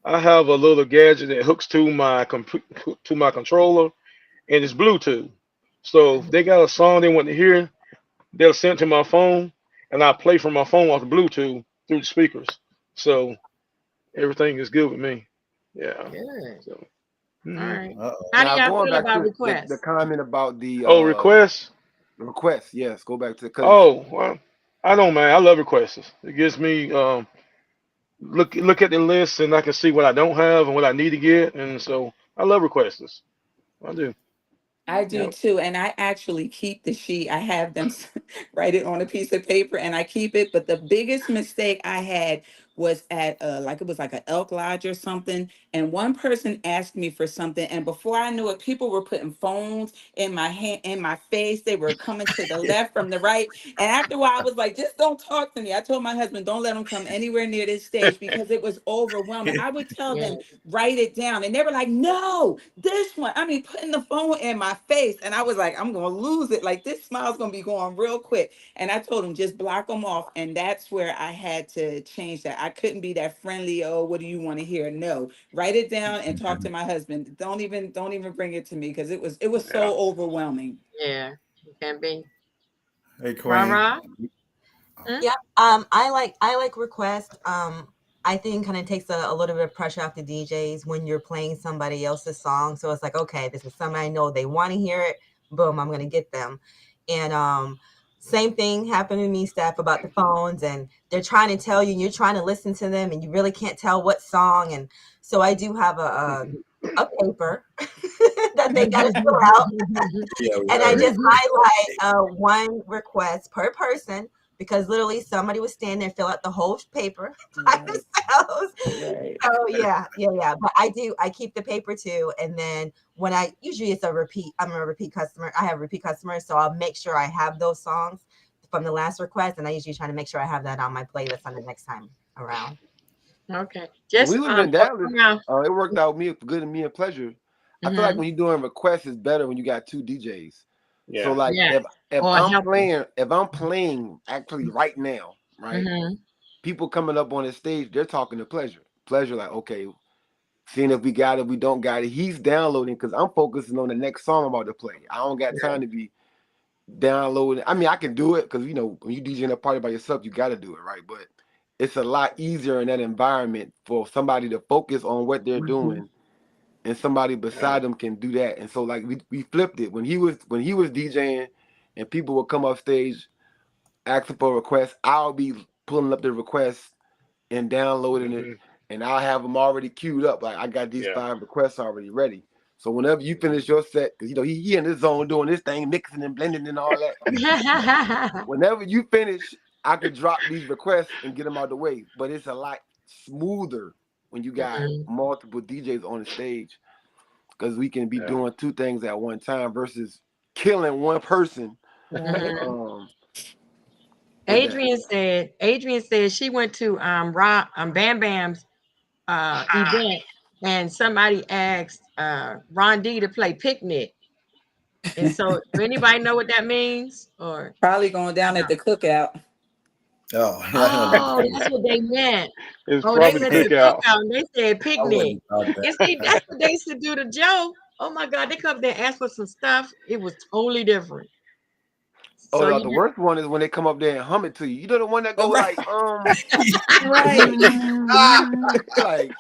I have a little gadget that hooks to my controller, and it's Bluetooth. So if they got a song they want to hear, they'll send it to my phone, and I play from my phone off the Bluetooth through the speakers. So everything is good with me. Yeah. Good. So. All Mhm. right. Uh-oh. How do Now y'all going feel back about to the requests? comment about the Oh, requests. request. Yes, go back to because Oh, well, I don't, man. I love requests. It gives me look at the list, and I can see what I don't have and what I need to get, and so I love requests. I do. I do Yep. too. And I actually keep the sheet. I have them write it on a piece of paper and I keep it. But the biggest mistake I had was at like it was like an Elk Lodge or something. And one person asked me for something. And before I knew it, people were putting phones in my hand, in my face. They were coming to the left from the right. And after a while, I was like, just don't talk to me. I told my husband, don't let them come anywhere near this stage because it was overwhelming. I would tell Yeah. them, write it down. And they were like, no, this one. I mean, putting the phone in my face. And I was like, I'm going to lose it. Like, this smile's going to be going real quick. And I told them, just block them off. And that's where I had to change that. I couldn't be that friendly, oh, what do you want to hear? No, write it down and talk to my husband. Don't even bring it to me because it was Yeah. so overwhelming. Yeah. You can be. Hey, Rah-rah. Queen. Yeah. I like requests. I think kind of takes a little bit of pressure off the DJs when you're playing somebody else's song. So it's like, okay, this is something I know they want to hear it. Boom, I'm gonna get them. And same thing happened to me, Steph, about the phones, and they're trying to tell you, you're trying to listen to them, and you really can't tell what song. And so I do have a paper that they got to fill out, Yeah, we and I heard. just highlight one request per person because literally somebody would stand there and fill out the whole paper by Right, themselves. right. So yeah. But I keep the paper too, and then when usually it's a repeat. I'm a repeat customer. I have repeat customers, so I'll make sure I have those songs from the last request, and I usually try to make sure I have that on my playlist on the next time around. Okay. When Just we lived in Dallas, now. it worked out good and me and pleasure. I feel like Mhm. when you're doing requests, it's better when you got two DJs. So Yeah. like Yeah. if Or I'm helping. playing actually right now, right? Mhm. People coming up on the stage, they're talking to Pleasure. Pleasure, like, okay, seeing if we got it, we don't got it. He's downloading because I'm focusing on the next song I'm about to play. I don't got time to be downloading. I mean, I can do it because when you DJing a party by yourself, you got to do it, right? But it's a lot easier in that environment for somebody to focus on what they're Mhm. doing, and somebody beside them can do that. And so, like, we flipped it when he was DJing, and people would come up stage asking for requests. I'll be pulling up the requests and downloading it, Hmm. and I'll have them already queued up. Like, I got these Yeah. 5 requests already ready. So whenever you finish your set, because he in his zone doing this thing, mixing and blending and all that. Whenever you finish, I could drop these requests and get them out the way. But it's a lot smoother when you got Mhm. multiple DJs on the stage because we can be Yeah. doing 2 things at one time versus killing one person Right. Mhm. with that. Adrian said she went to Bam Bam's event and somebody asked Ron D to play Picnic. And so do anybody know what that means? Or Probably going down at the cookout. Oh, oh, that's what they meant. It's Oh, they probably the went to the cookout. cookout and they said I picnic. wouldn't thought And that. see, that's what they used to do to Joe. Oh my God, they come there and ask for some stuff. It was totally different. So Oh, you the just worst one is when they come up there and hum it to you. You know the one that go Right. like, Right. like,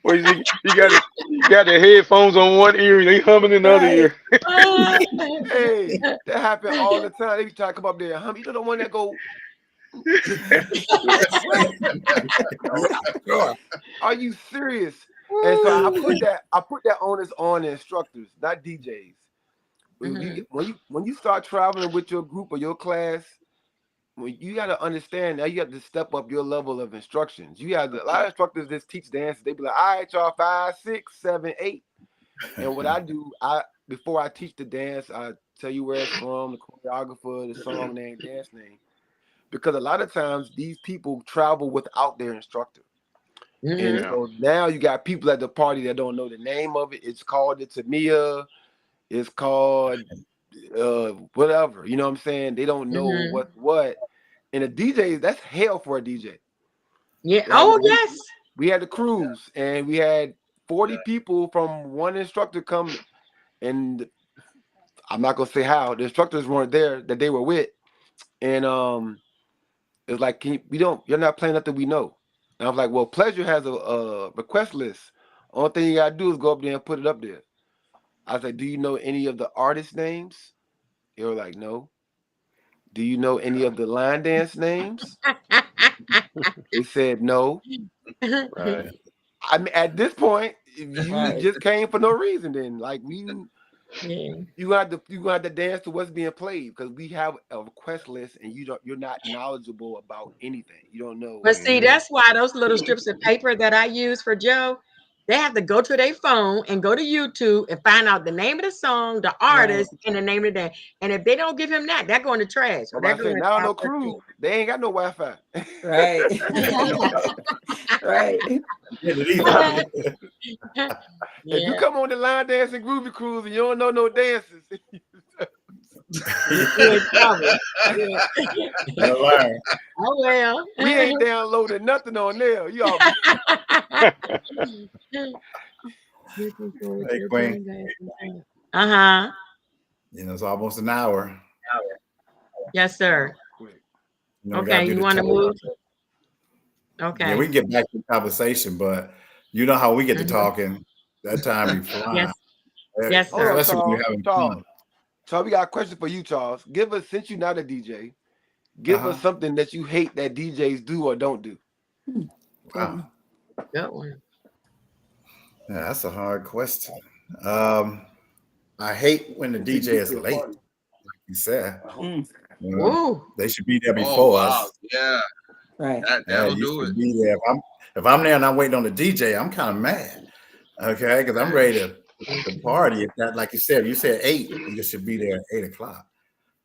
Well, you got the headphones on one ear and they humming in the other Right. ear. hey, that happen all the time. They be trying to come up there and hum. You know the one that go, Sure. are you serious? And so I put that onus on the instructors, not DJs. Mhm. When you start traveling with your group or your class, you got to understand now you have to step up your level of instructions. A lot of instructors just teach dance. They be like, all right, y'all, 5, 6, 7, 8. And what I do, before I teach the dance, I tell you where it's from, the choreographer, the song name, dance name. Because a lot of times these people travel without their instructor. And Mhm. Yeah. so now you got people at the party that don't know the name of it. It's called the Tamiya. It's called whatever. You know what I'm saying? They don't know Mhm. what. And the DJs, that's hell for a DJ. Yeah. Like Oh yes. we had the cruise and we had 40 people from one instructor come, and I'm not gonna say how the instructors weren't there that they were with, and it's like you're not playing nothing we know. And I was like, well, Pleasure has a request list. Only thing you gotta do is go up there and put it up there. I was like, do you know any of the artist names? They were like, no. Do you know any of the line dance names? They said no. Right. I mean, at this point, You Right. just came for no reason. Then, like Yeah. you have to dance to what's being played because we have a request list, and you're not knowledgeable about anything. You don't know. But see, that's why those little strips of paper that I use for Joe, they have to go to their phone and go to YouTube and find out the name of the song, the artist, and the name of the day. And if they don't give him that, they're going to trash. Or But they're I said, going to now no South crew. They ain't got no Wi-Fi. Right. Right. Either. If you come on the line dancing groovy cruise and you don't know no dances, You're in trouble. Yeah. You'll learn. Oh well. we ain't downloaded nothing on there. You all Hey, Queen. Uh-huh. You know, it's almost an hour. Yes, sir. quick. You know, we gotta Okay, do you the want to talk. move? Yeah, Okay. we can get back to the conversation, but you know how we get to Mhm. talking. That time be flying. Yes. Yes, Hold on, Especially when you're Charles. having Charles. fun. Charles, we got a question for you, Charles. Give us, since you're not a DJ, give us something that you hate that DJs do or don't do. Wow. Good one. Yeah, that's a hard question. I hate when the DJ is late, like you said. Mm. You know, Ooh. they should be there Oh before wow, us. yeah, Right. Yeah, that'll you do should it. be there. If I'm there and I'm waiting on the DJ, I'm kind of mad. Okay, because I'm ready to party. If that, like you said, you said 8, you should be there at 8:00.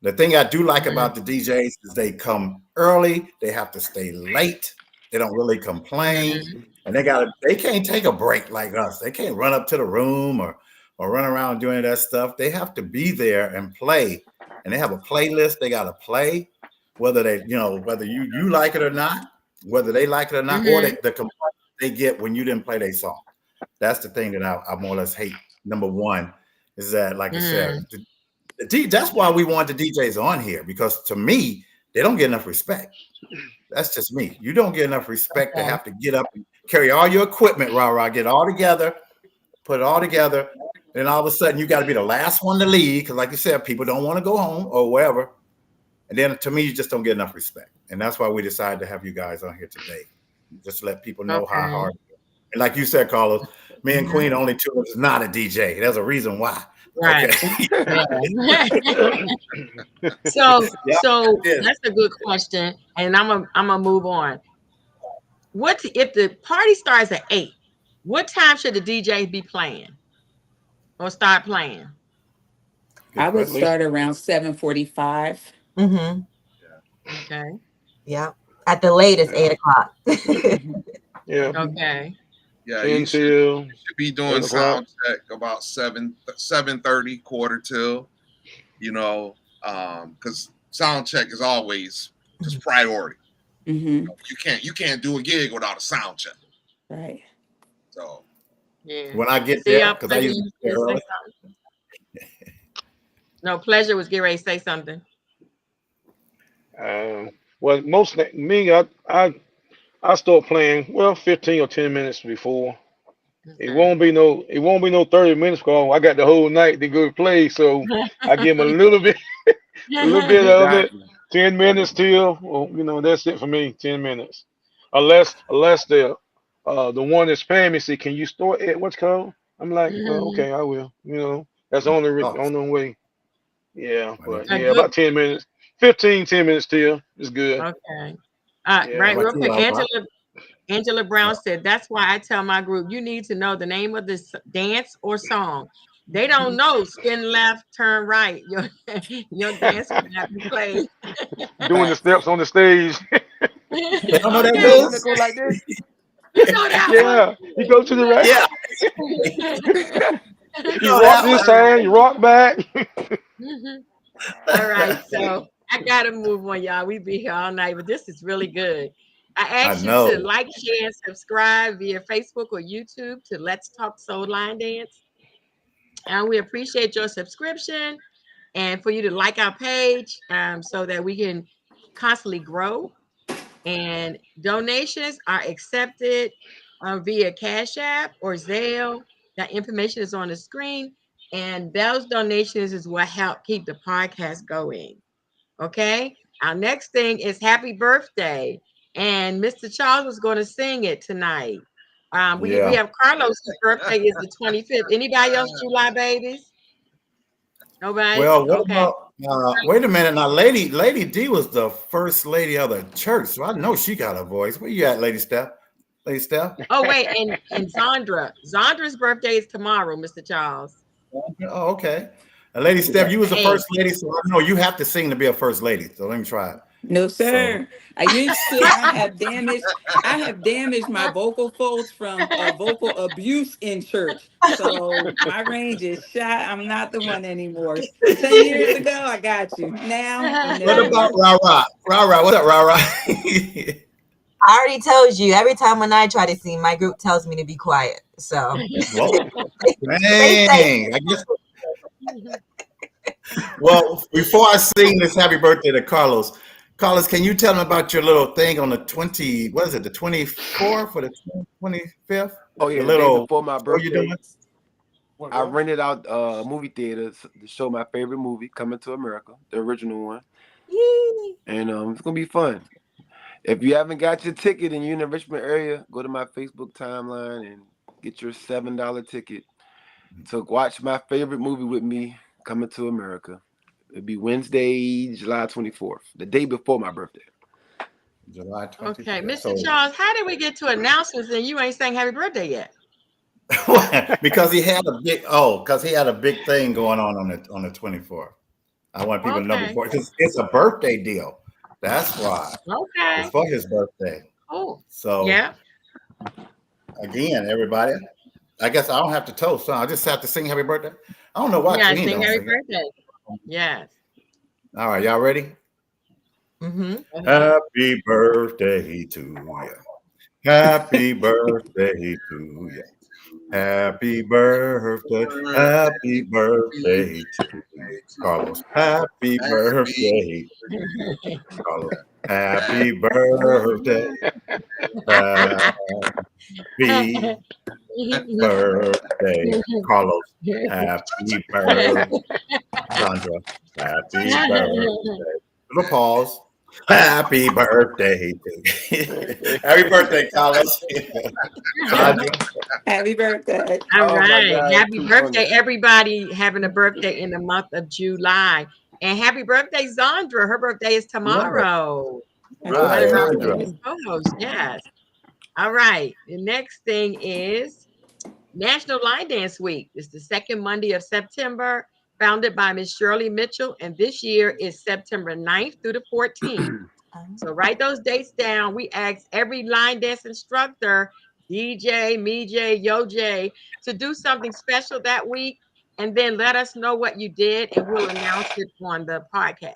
The thing I do like about the DJs is they come early. They have to stay late. They don't really complain, and they can't take a break like us. They can't run up to the room or run around doing that stuff. They have to be there and play, and they have a playlist they got to play, whether whether you like it or not, whether they like it or not, or the complaint they get when you didn't play their song. That's the thing that I more or less hate. Number one is that, like I said, that's why we want the DJs on here, because to me, they don't get enough respect. That's just me. You don't get enough respect to have to get up and carry all your equipment, get it all together, put it all together. Then all of a sudden, you got to be the last one to leave because, like you said, people don't want to go home or wherever. And then to me, you just don't get enough respect. And that's why we decided to have you guys on here today, just to let people know how hard. And like you said, Carlos, me and Queen, only two of us is not a DJ. There's a reason why. Right. Okay. So that's a good question, and I'm gonna move on. What if the party starts at 8? What time should the DJs be playing or start playing? I would start around 7:45. Mm-hmm. Okay. Yeah. At the latest, 8:00. Yeah. Okay. Yeah, you Until should be doing 8 o'clock. sound check about 7:30, quarter till, because sound check is always just priority. Mm-hmm. You can't do a gig without a sound check. Right. So Yeah. When I get there, because I usually get there early. No, Pleasure was getting ready to say something. Well, me, I start playing 15 or 10 minutes before. It won't be no 30 minutes because I got the whole night to go play. So I give them a little bit of it. 10 minutes till, that's it for me. 10 minutes, unless the one that's paying me say, can you store it? What's called? I'm like, well, okay, I will. That's the only way. Yeah, but yeah, about 10 minutes, 10 minutes till is good. Okay. Yeah. Right, real quick. Angela Brown said, that's why I tell my group, you need to know the name of this dance or song. They don't know spin left, turn right. Your dance will not be played. Doing the steps on the stage. They don't know that Go goes. like this. You know that Yeah, you go to the right. Yeah. You rock this side, you rock back. All right, so I gotta move on, y'all. We be here all night, but this is really good. I ask you to like, share, and subscribe via Facebook or YouTube to Let's Talk Soul Line Dance. And we appreciate your subscription and for you to like our page so that we can constantly grow. And donations are accepted via Cash App or Zelle. That information is on the screen. And those donations is what help keep the podcast going. Okay. Our next thing is happy birthday. And Mr. Charles was going to sing it tonight. We Yeah. have Carlos's birthday is the 25th. Anybody else July babies? Nobody? Well, what Okay. about wait a minute now, Lady D was the first lady of the church, so I know she got a voice. Where you at, Lady Steph? Lady Steph? Oh, wait, and Zandra. Zandra's birthday is tomorrow, Mr. Charles. Oh, okay. And Lady Steph, you was the Hey. first lady, so I know you have to sing to be a first lady. So let me try it. No, sir. I used to. I have damaged my vocal folds from vocal abuse in church. So my range is shot. I'm not the one anymore. 10 years ago, I got you. Now, I'm What never. about Ra-Ra? Ra-Ra, what's up, Ra-Ra? I already told you. Every time when I try to sing, my group tells me to be quiet. So Whoa. they say Dang. I guess. Well, before I sing this happy birthday to Carlos, can you tell him about your little thing on the 20, what is it, the 24th or the 25th? Oh yeah, The the day little, before my what you birthday, doing? I rented out movie theaters to show my favorite movie, Coming to America, the original one, Yee. and it's gonna be fun. If you haven't got your ticket and you're in the Richmond area, go to my Facebook timeline and get your $7 ticket to watch my favorite movie with me, Coming to America. It'll be Wednesday, July 24th, the day before my birthday. July 25th. Okay, Mr. Charles, how did we get to announcements and you ain't saying happy birthday yet? Because he had a big thing going on the 24th. I want people to know before, because it's a birthday deal. That's why. Okay. It's for his birthday. Oh. So Yeah. Again, everybody, I guess I don't have to toast. So I just have to sing happy birthday. I don't know why. Yeah, Queen sing don't happy sing it. birthday. Yes. All right, y'all ready? Mm-hmm. Happy birthday to you. Happy birthday to you. Happy birthday. Happy birthday to you, Carlos. Happy birthday, Carlos. Happy birthday. Happy birthday, Carlos. Happy birthday, Sandra. Happy birthday. Little pause. Happy birthday. Happy birthday, Carlos. Sandra. Happy birthday. All Oh my right. God, Happy too birthday, funny. everybody having a birthday in the month of July. And happy birthday, Zandra. Her birthday is tomorrow. Happy Right, One of our Sandra. previous co-hosts. Yes. All right. The next thing is National Line Dance Week. It's the second Monday of September, founded by Miss Shirley Mitchell. And this year is September 9th through the 14th. So write those dates down. We asked every line dance instructor, DJ, MeJ, YoJ, to do something special that week. And then let us know what you did, and we'll announce it on the podcast.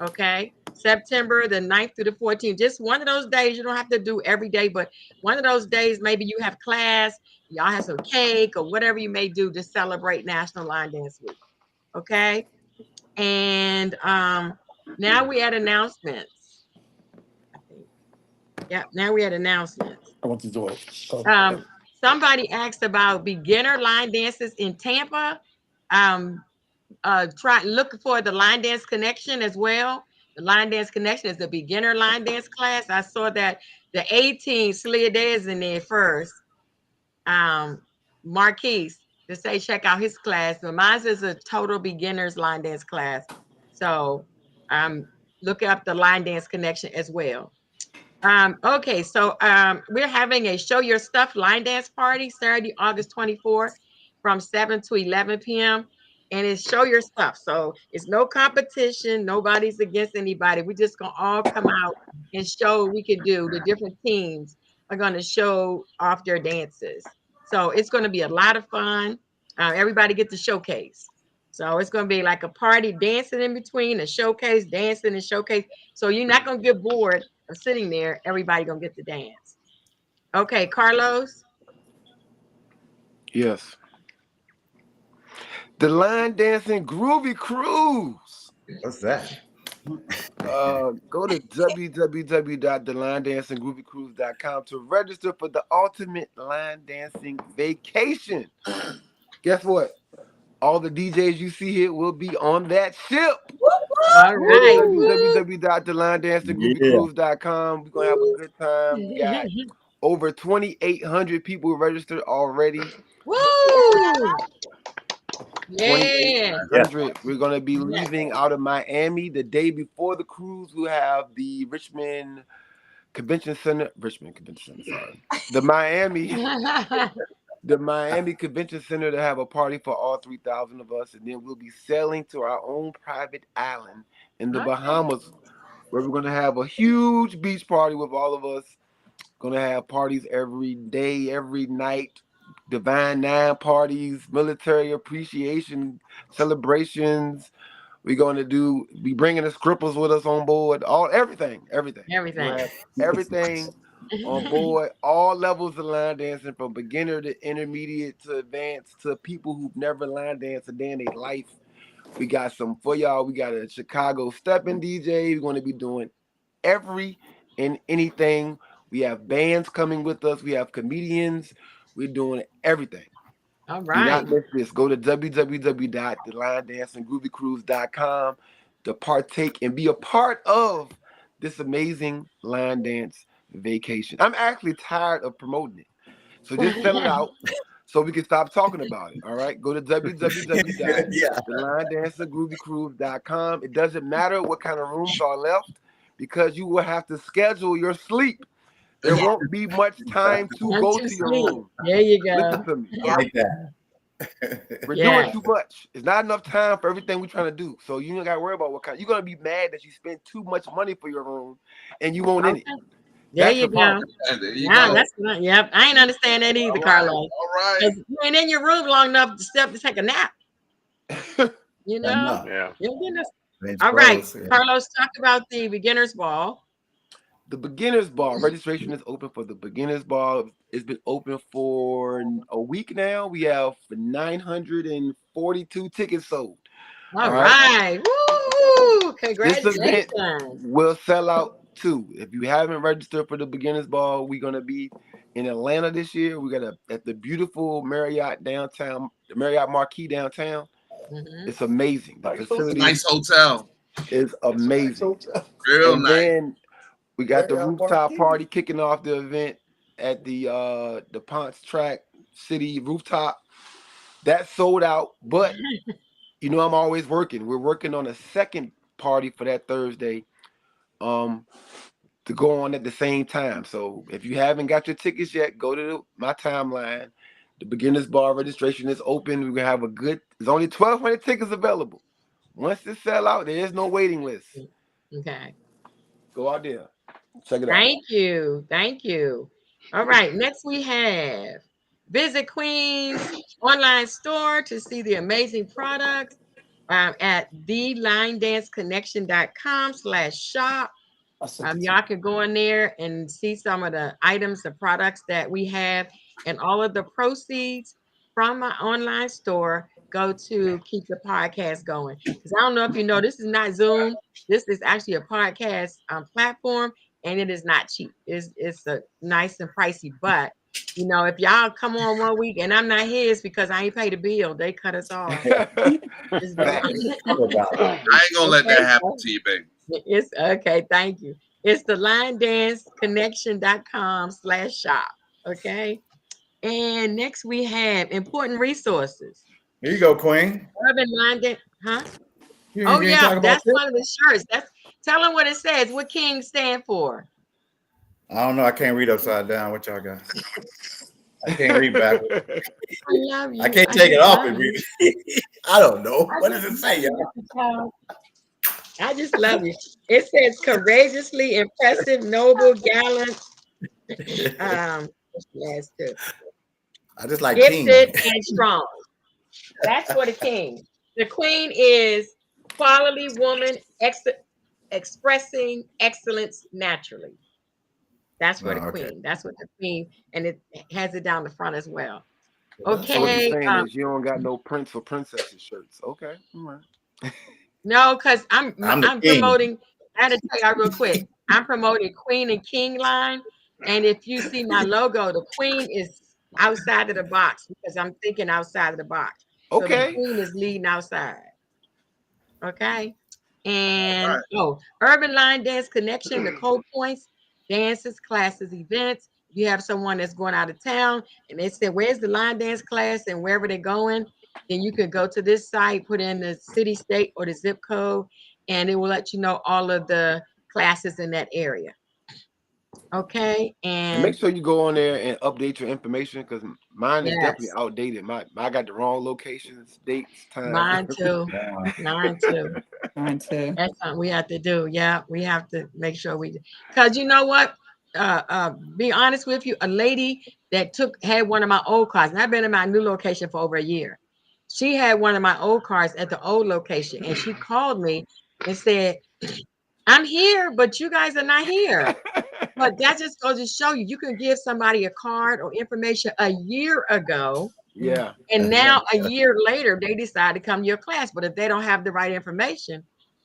Okay. September the 9th through the 14th. Just one of those days. You don't have to do every day, but one of those days, maybe you have class, y'all have some cake or whatever you may do to celebrate National Line Dance Week. Okay. And now we had announcements. Yeah, now we had announcements. I want to do it. Somebody asked about beginner line dances in Tampa. Try look for the Line Dance Connection as well. The Line Dance Connection is the beginner line dance class. I saw that the 18 slid theirs in there first. Marquise to say check out his class, but mine is a total beginners line dance class. So look up the Line Dance Connection as well. Okay, so we're having a Show Your Stuff line dance party Saturday, August 24th from 7 to 11 p.m. And it's Show Your Stuff. So it's no competition. Nobody's against anybody. We're just going to all come out and show what we can do. The different teams are going to show off their dances. So it's going to be a lot of fun. Everybody get to showcase. So it's going to be like a party dancing in between, a showcase, dancing and showcase. So you're not going to get bored of sitting there. Everybody going to get to dance. Okay, Carlos. Yes. The Line Dancing Groovy Cruise. What's that? Go to www.theLineDancingGroovyCruise.com to register for the ultimate line dancing vacation. Guess what? All the DJs you see here will be on that ship. All right. www.theLineDancingGroovyCruise.com. We're gonna have a good time. We got over 2,800 people registered already. Woo! Yeah. 2,800. We're gonna be Yes. leaving out of Miami the day before the cruise. We'll have the Richmond Convention Center. Sorry, the Miami Convention Center to have a party for all 3,000 of us, and then we'll be sailing to our own private island in the Okay. Bahamas, where we're gonna have a huge beach party with all of us. Gonna have parties every day, every night. Divine Nine parties, military appreciation celebrations. We're gonna be bringing the scrippers with us on board. Everything. We'll Everything. have everything on board. All levels of line dancing, from beginner to intermediate to advanced, to people who've never line danced a day in their life. We got some for y'all. We got a Chicago stepping DJ. We're gonna be doing every and anything. We have bands coming with us. We have comedians. We're doing everything. All Do right. not miss this. Go to www.thelinedancinggroovycruise.com to partake and be a part of this amazing line dance vacation. I'm actually tired of promoting it. So just sell it out so we can stop talking about it. All right. Go to www.thelinedancinggroovycruise.com. It doesn't matter what kind of rooms are left, because you will have to schedule your sleep. There won't be much time to Time go to to your sleep. room. There you Listen go. to me. Yeah. Like that. We're Yeah. doing too much. It's not enough time for everything we're trying to do. So you don't got to worry about what kind. You're gonna be mad that you spent too much money for your room and you won't in Okay. it. There That's you the problem. go. And there you Yeah, go. that's not, yep. I ain't understand that either, All right. Carlos. All right. 'Cause you ain't in your room long enough to step to take a nap. You know? Enough. Yeah. Your goodness. It's All right. close, yeah. Carlos, talk about the beginner's ball. The beginners ball registration is open for the beginners ball. It's been open for a week now. We have 942 tickets sold. All right. right. Woo! This event Congratulations. will sell out too. If you haven't registered for the beginners ball, we're gonna be in Atlanta this year. We're gonna at the beautiful Marriott downtown, the Marriott Marquis downtown. Mhm. It's amazing. The It's a facility nice hotel. is amazing. Real And nice. then we got the Marriott rooftop Marquis. party kicking off the event at the Ponce Track City rooftop. That sold out, but you know I'm always working. We're working on a second party for that Thursday, to go on at the same time. So if you haven't got your tickets yet, go to my timeline. The beginners bar registration is open. We're gonna have there's only 1,200 tickets available. Once it sell out, there is no waiting list. Okay. Go out there. Check it out. Thank you. Thank you. All right. Next we have visit Queen's online store to see the amazing products at thelinedanceconnection.com/shop. Y'all can go in there and see some of the items, the products that we have, and all of the proceeds from my online store go to keep the podcast going. Because I don't know if you know, this is not Zoom. This is actually a podcast platform, and it is not cheap. It's a nice and pricey, but you know, if y'all come on one week and I'm not here, it's because I ain't paid a bill. They cut us off. It's I ain't gonna let that happen to you, baby. It's okay. Thank you. It's the linedanceconnection.com/shop. Okay. And next we have important resources. Here you go, Queen. Urban Line Dance, huh? You Oh ain't yeah, talking about that's this? one of the shirts. Tell them what it says. What King stand for? I don't know. I can't read upside down. What y'all got? I can't read backwards. I love you. I can't take it just off love and you. read it. I don't know. I What does just it say, love y'all? you. I just love you. It says courageously impressive, noble, gallant. Yes, too. I just like King. Gifted and strong. That's for the king. The queen is quality woman expressing excellence naturally. That's for the Oh, okay. queen. That's what the queen, and it has it down the front as well. So what you're Okay. saying is you don't got no prince or princesses shirts. Okay. All right. No, because I'm the I'm king. promoting. I had to tell y'all real quick. I'm promoting Queen and King line, and if you see my logo, the queen is outside of the box because I'm thinking outside of the box. So the Okay. queen is leading outside. Okay. And Right. Urban Line Dance Connection, the Code Points, dances, classes, events. you have someone that's going out of town and they said, where's the line dance class, and wherever they're going, then you could go to this site, put in the city, state, or the zip code, and it will let you know all of the classes in that area. Okay. And make sure you go on there and update your information, because mine is definitely Yes, outdated. I got the wrong locations, dates, times. mine too. Yeah. Mine too. Mine too. That's something we have to do. Yeah, we have to make sure we do. Because you know what? Be honest with you, a lady that had one of my old cars, and I've been in my new location for over a year. She had one of my old cars at the old location, and she called me and said, I'm here, but you guys are not here. But that just goes to show you, you can give somebody a card or information a year ago, Yeah. and now a year later, they decide to come to your class. But if they don't have the right information,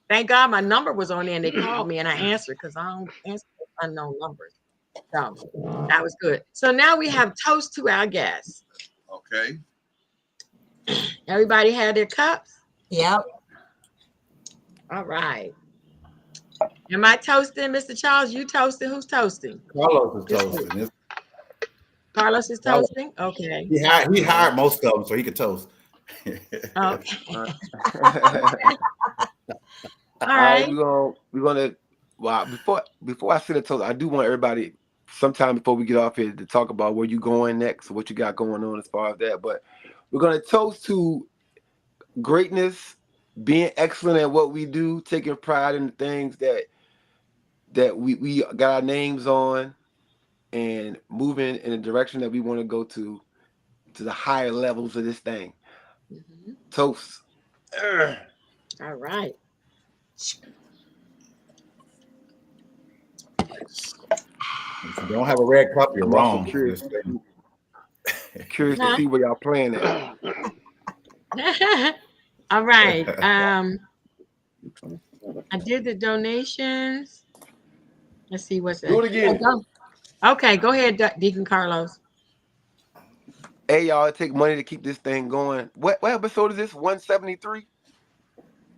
thank God my number was on there and they called me and I answered, because I don't answer unknown numbers. So that was good. So now we have toast to our guests. Okay. Everybody had their cups? Yep. All right. Am I toasting, Mr. Charles? You toasting? Who's toasting? Carlos is toasting. Carlos is toasting? Okay. He hired most of them so he could toast. Okay. All All right, right. we're gonna well, before I say the toast, I do want everybody sometime before we get off here to talk about where you going next, what you got going on as far as that. But we're gonna toast to greatness, being excellent at what we do, taking pride in the things that we got our names on, and moving in the direction that we want to go to the higher levels of this thing. Mhm. Toast. All right. If you don't have a red cup, you're I'm also wrong. curious to see where y'all playing at. All right. I did the donations. Let's see what's Do it again. Okay, go ahead, Deacon Carlos. Hey, y'all, it take money to keep this thing going. What episode is this? 173?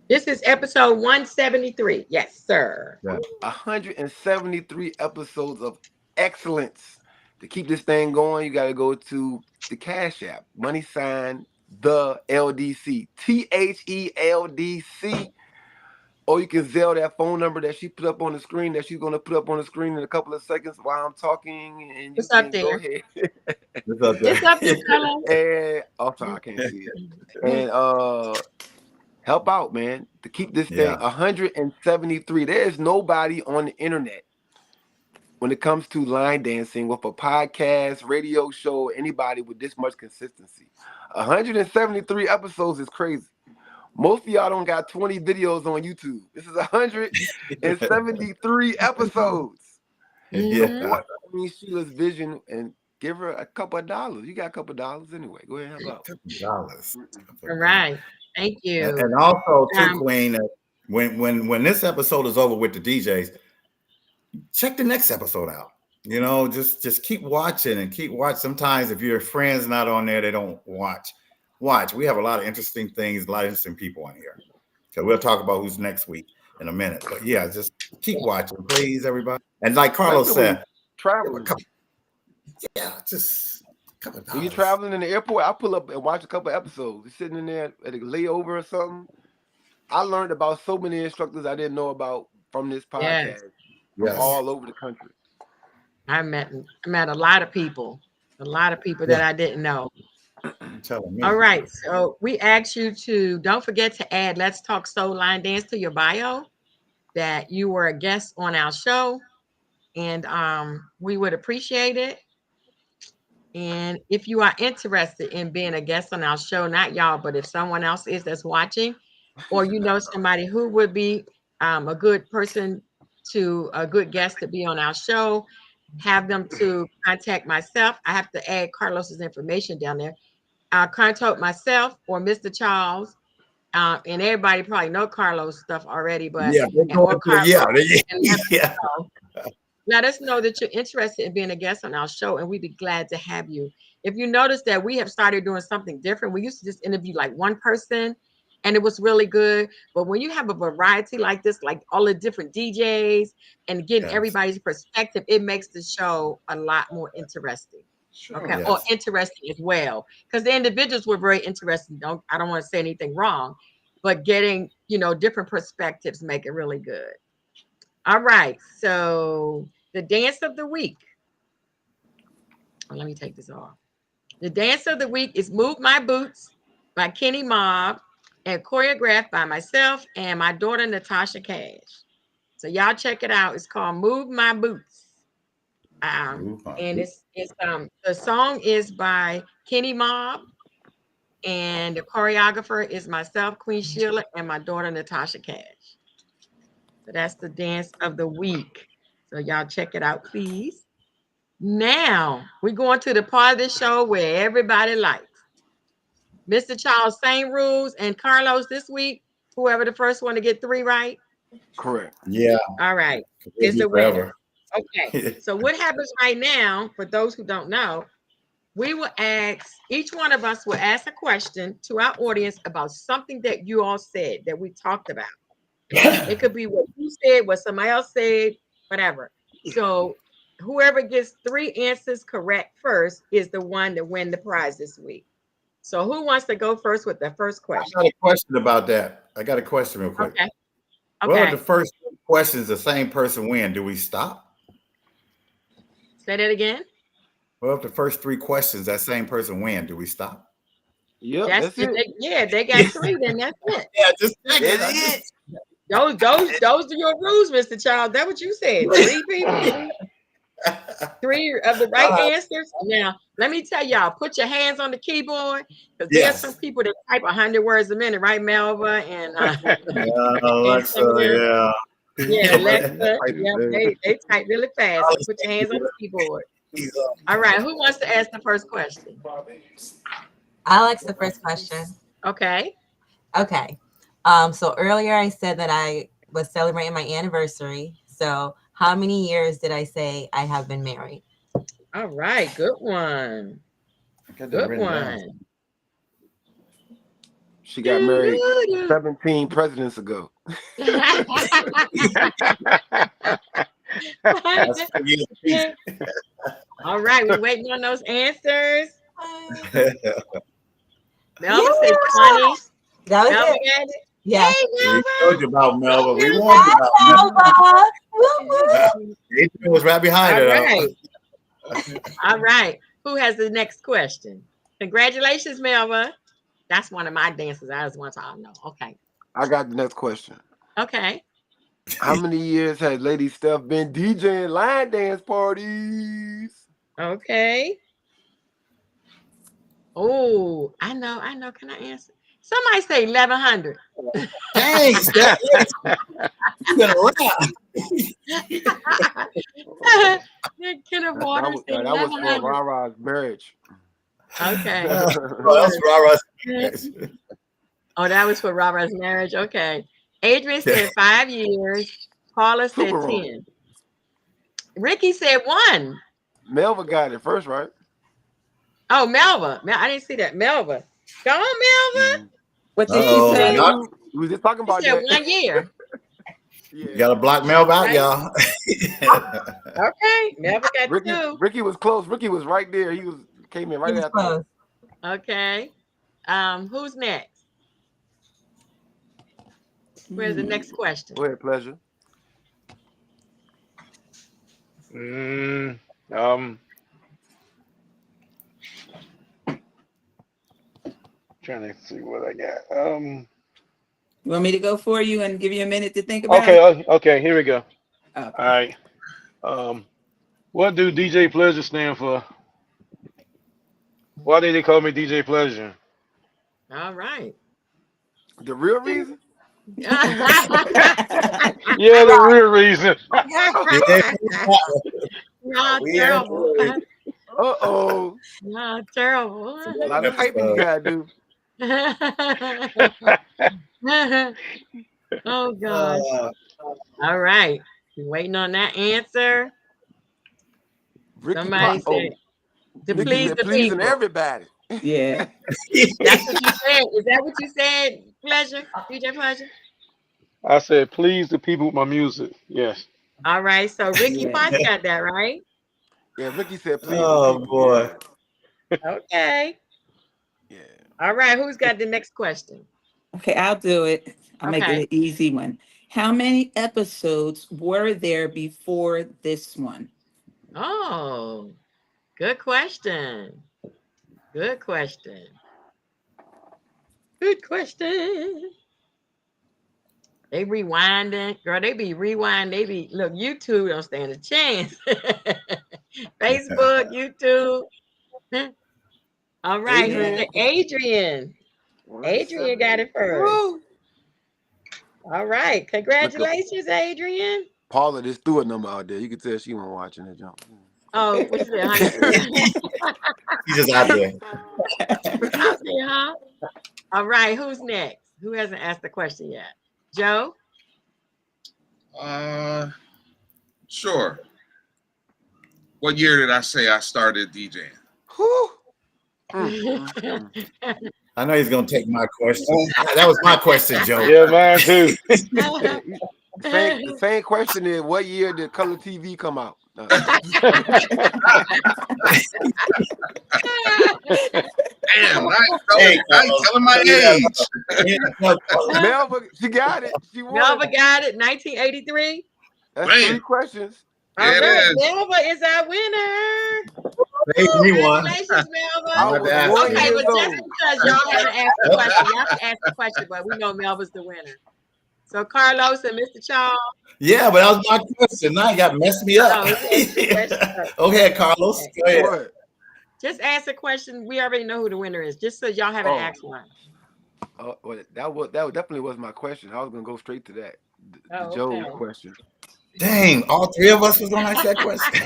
This is episode 173. Yes, sir. 173 episodes of excellence. To keep this thing going, you got to go to the Cash App. Money sign the LDC. THELDC. Or you can Zelle that phone number that she put up on the screen, that she's going to put up on the screen in a couple of seconds while I'm talking. And you It's can up there. go ahead. It's up It's there. up there, Carlos. And sorry, I can't see it. And help out, man, to keep this thing. Yeah. 173. There's nobody on the internet when it comes to line dancing with a podcast, radio show, anybody with this much consistency. 173 episodes is crazy. Most of y'all don't got 20 videos on YouTube. This is 173 episodes. Yeah. I mean, Sheila's vision, and give her a couple of dollars. You got a couple of dollars anyway. Go ahead and help out. $50. All right. Thank you. And also, too, Um, Queen, when this episode is over with the DJs, check the next episode out. You know, just keep watching and keep watching. Sometimes if your friend's not on there, they don't watch. Watch. We have a lot of interesting things, a lot of interesting people on here. So we'll talk about who's next week in a minute. But yeah, just keep watching, please, everybody. And like Carlos said, Traveling. just a couple of When you're dollars. traveling in the airport, I pull up and watch a couple of episodes. You're sitting in there at a layover or something. I learned about so many instructors I didn't know about from this podcast from Yes. all over the country. I met a lot of people that I didn't know. I'm telling me. All right. So we ask you to don't forget to add Let's Talk Soul Line Dance to your bio, that you were a guest on our show, and we would appreciate it. And if you are interested in being a guest on our show, not y'all, but if someone else is that's watching, or you know somebody who would be a good person a good guest to be on our show, have them to contact myself. I have to add Carlos's information down there. Contact myself or Mr. Charles, and everybody probably know Carlos stuff already, but Yeah, they're going through, yeah. let us know that you're interested in being a guest on our show, and we'd be glad to have you. If you notice that we have started doing something different, we used to just interview like one person, and it was really good. But when you have a variety like this, like all the different DJs and getting Yes. everybody's perspective, it makes the show a lot more interesting. Sure. Okay, or Yes. interesting as well, because the individuals were very interesting. I don't want to say anything wrong, but getting different perspectives make it really good. All right, so the dance of the week. Oh, let me take this off. The dance of the week is "Move My Boots" by Kenny Mobb and choreographed by myself and my daughter Natasha Cash. So y'all check it out. It's called "Move My Boots." Move my And boots. it's the song is by Kenny Mobb, and the choreographer is myself, Queen Sheila, and my daughter Natasha Cash. So that's the dance of the week. So y'all check it out, please. Now we're going to the part of the show where everybody likes. Mr. Charles, same rules, and Carlos this week. Whoever the first one to get 3 right. Correct. Yeah. All right, We'll is do the winner. forever. Okay, so what happens right now, for those who don't know, we will ask, each one of us will ask a question to our audience about something that you all said that we talked about. It could be what you said, what somebody else said, whatever. So whoever gets 3 answers correct first is the one that win the prize this week. So who wants to go first with the first I question? got a question about that. I got a question real quick. Okay. Well, if Okay. the first questions the same person win, do we stop? Say that again. Well, if the first 3 questions that same person win, do we stop? Yep, That's that's it. they got 3, then that's it. Yeah, just That's it. Those are your rules, Mr. Charles. That's what you said. 3 people, 3 of the right answers. Now, let me tell y'all, put your hands on the keyboard, because there's some Yes. people that type 100 words a minute, right, Melva? And Yeah, some Alexa, of them- yeah. yeah, Alexa. Type it Yeah, there. they type really fast. So put your hands on the keyboard. All right, who wants to ask the first question? I'll ask the first question. Okay. Okay. So earlier I said that I was celebrating my anniversary. So how many years did I say I have been married? All right, good one. I got that Good written down. one. She got married 17 presidents ago. That's for you. All right, we're waiting on those answers. Melva said 20. That was Melva it. got it. Yes. Hey, We Melva. told you about Melva. We Melva. warned you about Melva. Melva. Woo, woo. Adrian was right behind All her. right. All right. Who has the next question? Congratulations, Melva. That's one of my dances. I just want to all know. Okay. I got the next question. Okay. How many years has Lady Steph been DJing line dance parties? Okay. Oh, I know. Can I answer? Somebody say 1,100. Dang, Steph. You got a rap. Kenneth Waters said That was for 1,100. Rara's marriage. Okay. Oh, that's Rara's. Oh, that was for Robert's marriage. Okay. Adrian said 5 years. Paula said Super wrong. 10. Ricky said 1. Melva got it first, right? Oh, Melva. I didn't see that. Melva. Go on, Melva. What did Uh-oh. she say? Not- We was just talking She about said that. 1 year. You Yeah. got to block Melva out, Right. y'all. Okay. Melva got Ricky, 2. Ricky was close. Ricky was right there. He came in right He was after. close. Okay. Who's next? Where's the next question? Go ahead, pleasure. Trying to see what I got. You want me to go for you and give you a minute to think about Okay, it? okay, here we go. Okay. All right. What do DJ Pleasure stand for? Why did they call me DJ Pleasure? All right. The real reason? Yeah, the real reason. Y'all We terrible. Uh-oh. Y'all terrible. A lot of typing you gotta do. Oh gosh. All right. You waiting on that answer? Ricky Somebody Pop- said to Ricky please said the pleasing people. everybody. Yeah. That's what you said. Is that what you said, Pleasure? DJ Pleasure? I said, please the people with my music. Yes. All right. So Ricky Yeah. Potts got that right. Yeah, Ricky said, please the Oh people. boy. Okay. Yeah. All right. Who's got the next question? Okay, I'll do it. I'll make it Okay. an easy one. How many episodes were there before this one? Oh, good question. Good question. Good question. They rewinding, girl. They be rewinding. They be look. YouTube don't stand a chance. Facebook, YouTube. All right, who's Adrian. the Adrian? Adrian got it first. Woo. All right, congratulations, Adrian. Paula just threw a number out there. You can tell she wasn't watching that jump. Oh, what you said, 100? He's just out there. Out there, huh? All right, who's next? Who hasn't asked the question yet? Joe? Sure. What year did I say I started DJing? Whew. I know he's gonna take my question. That was my question, Joe. Yeah, mine too. The same question is, what year did color TV come out? Damn, now you telling my age. Melba, she got it. She won. Melba got it, 1983. That's Man. 3 questions. All There it right, is. Melba is our winner. Me one. Congratulations, I Melba. was Okay, 1 Okay, year but just old. because y'all haven't asked the question, y'all can ask the question, but we know Melba's the winner. So Carlos and Mr. Charles. Yeah, but that was my question. Now you got messed me up. Oh, okay. Okay, Carlos. Go ahead. What? Just ask a question. We already know who the winner is, just so y'all haven't Oh. asked one. Well, that definitely was my question. I was gonna go straight to that. The Oh, Joe okay. question. Dang, all three of us was gonna ask that question.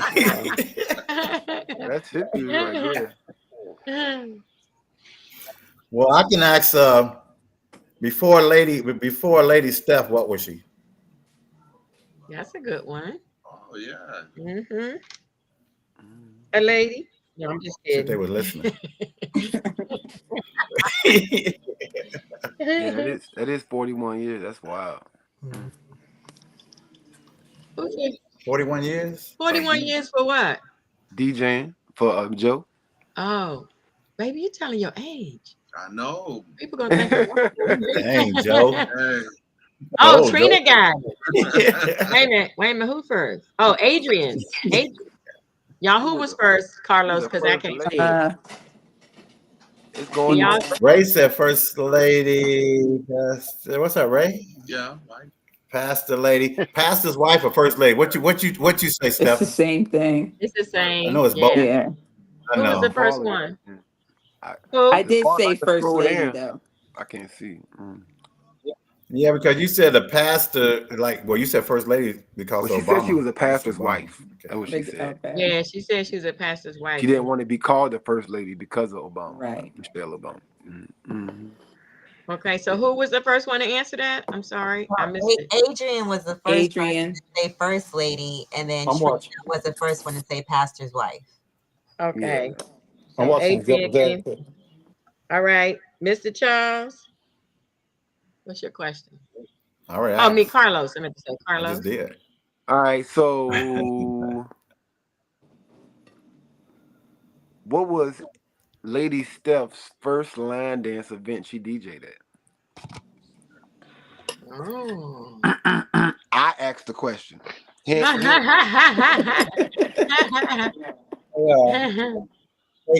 That's history right there. Well, I can ask before Lady Steph, what was she? That's a good one. Oh yeah. Mm-hmm. A lady? No, I'm just If they kidding. were listening. Yeah, that is 41 years. That's wild. Okay. 41 years? 41 years for what? DJing for Joe. Oh, baby, you telling your age. I know. People gonna think. Dang, Joe. Hey. Oh, Oh, Trina Joe. got it. Wait a minute. Who first? Oh, Adrian. Y'all, who was first, Carlos? Because I can't see it. It's going Y'all, on. Ray said First Lady. What's that, Ray? Yeah, right. Pastor lady. Pastor's wife or First Lady? What you say, It's Steph? the same thing. it's the same. I know it's both. Yeah. I Who was know. the first Paula. one? I- Who? I did As far as I say can first scroll lady down. though. I can't see. Yeah, because you said the pastor, you said First Lady because Well, of she Obama. said she was a pastor's Obama. wife. Okay. That's what she said. Okay. Yeah, she said she was a pastor's wife. She didn't want to be called the first lady because of Obama. Right. Michelle Obama. Mm-hmm. Okay, so who was the first one to answer that? I'm sorry, I missed it. Adrian was the first Adrian. one to say first lady, and then I'm Trina watching. was the first one to say pastor's wife. Okay. I'm So watching Adrian Devil's came. Advocate. All right, Mr. Charles. What's your question? All right. Oh, me, Carlos. I meant to say I Carlos. just did. All right. So, what was Lady Steph's first line dance event she DJ'd at? Oh. I asked the question. Hey,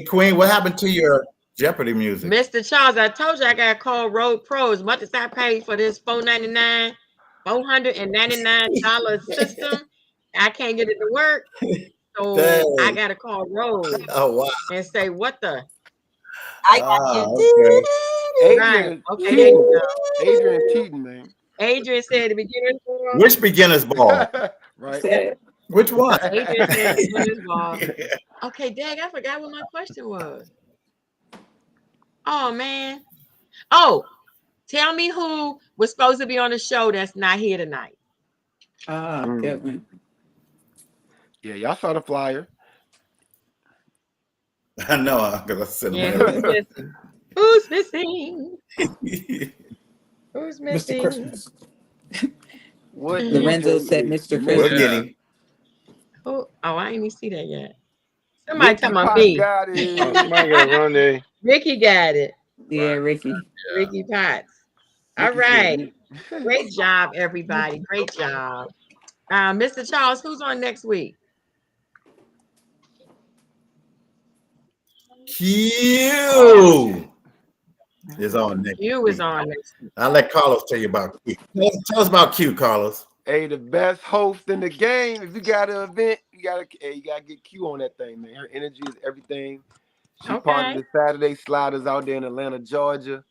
Queen, what happened to your Jeopardy music? Mr. Charles, I told you I got to call Road Pro. As much as I paid for this $499 system, I can't get it to work. So Dang. I got to call Road Oh, wow. and say, what the? I got you. Okay. Adrian, Okay, there you go. Adrian cheating, man. Adrian said the beginner's ball. Which beginner's ball? Right. Which one? Adrian said the beginner's ball. Okay, Dag, I forgot what my question was. Oh, man. Oh, tell me who was supposed to be on the show that's not here tonight. Good one. Yeah, y'all saw the flyer. I know, because I said Yeah, them who's missing? Who's missing? earlier. Who's Mr. missing? Christmas. What Lorenzo DJ said is Mr. We'll Christmas. get Yeah. him. Who? Oh, I didn't even see that yet. Somebody Ricky talking about Potts me. got Oh, it. somebody got Rondé. Ricky got it. Yeah, Right. Ricky. Yeah. Ricky Potts. All Ricky said right. me. Great job, everybody. Great job. Mr. Charles, who's on next week? Q is on next You is week. on next week. I'll let Carlos tell you about Q. Tell us about Q, Carlos. Hey, the best host in the game. If you got an event, you gotta get Q on that thing, man. Her energy is everything. She part of Okay. the Saturday Sliders out there in Atlanta, Georgia.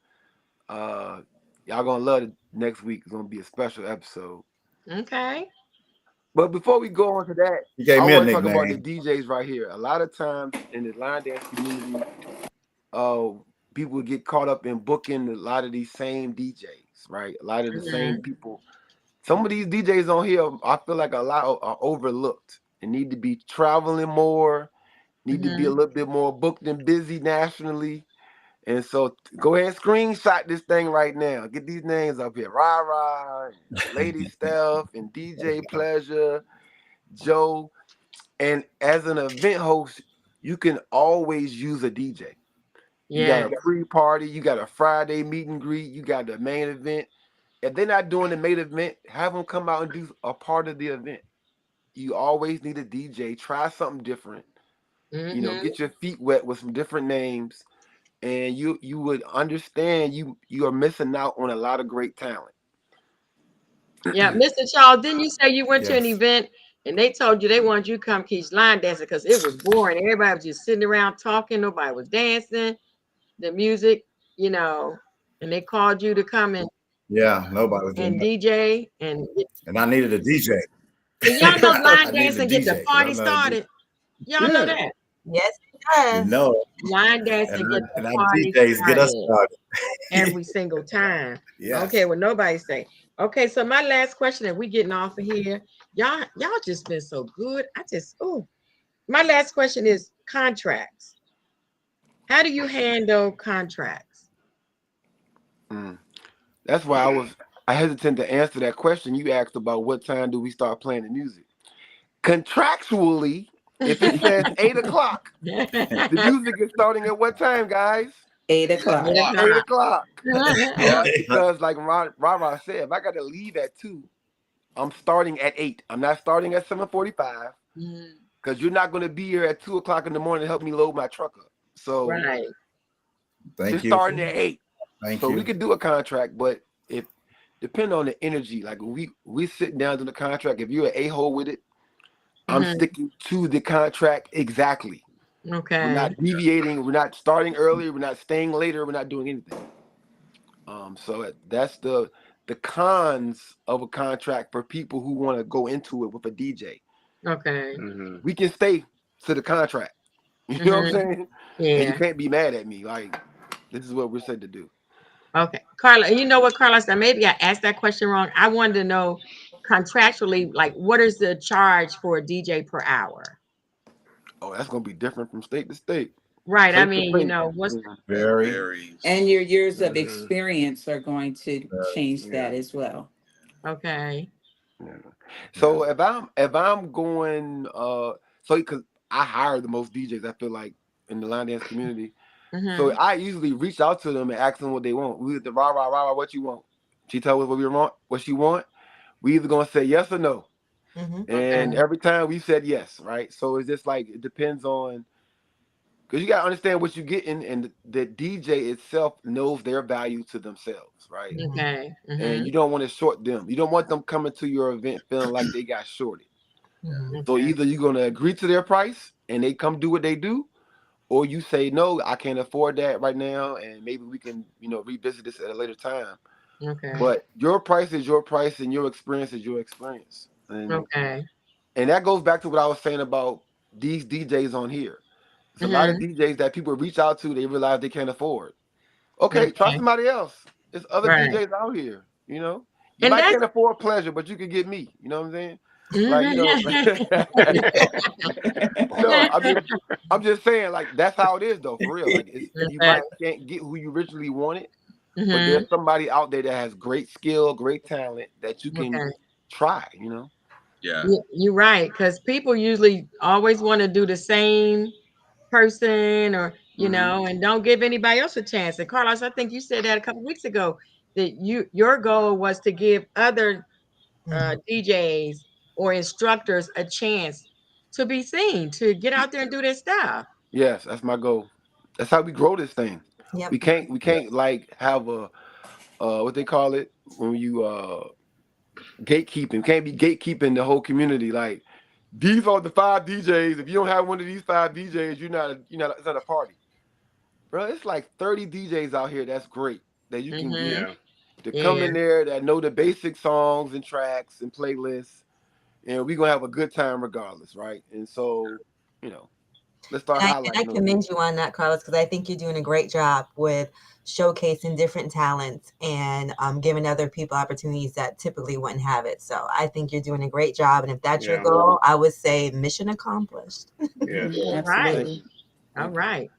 Y'all gonna love it next week. It's gonna be a special episode. Okay. But before we go on to that, You gave I me a want to talk about the nickname. DJs right here. A lot of times in the line dance community, people get caught up in booking a lot of these same DJs, right? A lot of the same people. Some of these DJs on here, I feel like a lot are overlooked and need to be traveling more, need to be a little bit more booked and busy nationally. And so go ahead and screenshot this thing right now. Get these names up here. Rara, Lady Steph, and DJ Pleasure, Joe. And as an event host, you can always use a DJ. You Yeah. got a pre-party, you got a Friday meet and greet, you got the main event. If they're not doing the main event, have them come out and do a part of the event. You always need a DJ. Try something different. You know, get your feet wet with some different names, and you would understand you are missing out on a lot of great talent. Yeah, Mr. Charles, didn't you say you went to an Yes. event and they told you they wanted you to come teach line dancing because it was boring. Everybody was just sitting around talking. Nobody was dancing. The music, and they called you to come Yeah, nobody was doing and that. DJ and And I needed a DJ. y'all know line I needed a dancing get the DJ. 'Cause party I'm not a DJ. started. Y'all know Yeah. that. Yes, it You does. know it. Line dancing And, get and the our party DJs get us started started. every single time. Yes. Okay, well, nobody say. Okay, so my last question, and we getting off of here. Y'all just been so good. My last question is contracts. How do you handle contracts? That's why I hesitant to answer that question. You asked about what time do we start playing the music. Contractually, if it says 8 o'clock, the music is starting at what time, guys? 8 o'clock. 8 o'clock. Yeah. Because like Rara said, if I got to leave at 2, I'm starting at 8. I'm not starting at 7:45 because you're not going to be here at 2 o'clock in the morning to help me load my truck up. So Right. Thank it's you. starting at 8. Thank So you. we could do a contract, but if depending on the energy, like we sitting down to the contract, if you're an a-hole with it, I'm sticking to the contract exactly. Okay. We're not deviating. We're not starting earlier. We're not staying later. We're not doing anything. So that's the cons of a contract for people who want to go into it with a DJ. Okay. We can stay to the contract. You know what I'm saying? Yeah. And you can't be mad at me. Like, this is what we're said to do. Okay. Carla, you know what, Carlos, maybe I asked that question wrong. I wanted to know contractually, like, what is the charge for a DJ per hour? Oh, that's gonna be different from state to state. Right. I Place to mean, place. what's Very. Varies. And your years of experience are going to change that Yeah. as well. okay. Yeah. So if I'm going so because I hire the most DJs, I feel like in the line dance community. So I usually reach out to them and ask them what they want. We at the rah, what you want. She tell us what we want, what she want. We either gonna say yes or no. And every time we said yes, right? So it's just like it depends on because you gotta understand what you're getting, and the DJ itself knows their value to themselves, right? Okay. And you don't want to short them. You don't want them coming to your event feeling like they got shorted. So either you're gonna agree to their price and they come do what they do, or you say no, I can't afford that right now, and maybe we can, revisit this at a later time. Okay. But your price is your price, and your experience is your experience. Okay. And that goes back to what I was saying about these DJs on here. There's a lot of DJs that people reach out to, they realize they can't afford. Okay, try somebody else. There's other Right. DJs out here, You And might that's- can't afford Pleasure, but you can get me. You know what I'm saying? Like, you know, no, I'm just saying, like, that's how it is though, for real. Like, you might can't get who you originally wanted, but there's somebody out there that has great skill, great talent that you can try, you know. Yeah. You're right, because people usually always want to do the same person, or you know, and don't give anybody else a chance. And Carlos, I think you said that a couple weeks ago, that your goal was to give other DJs or instructors a chance to be seen, to get out there and do their stuff. Yes, that's my goal. That's how we grow this thing. Yep. We can't like have a what they call it when you gatekeeping. Can't be gatekeeping the whole community. Like, these are the 5 DJs. If you don't have one of these 5 DJs, it's not a party. Bro, it's like 30 DJs out here that's great that you can get to come in there that know the basic songs and tracks and playlists, and we're gonna have a good time regardless, right? And so, you know, let's start highlighting. And I commend you on that, Carlos, because I think you're doing a great job with showcasing different talents and giving other people opportunities that typically wouldn't have it. So I think you're doing a great job. And if that's your goal, I would say mission accomplished. Yes. All right. All right.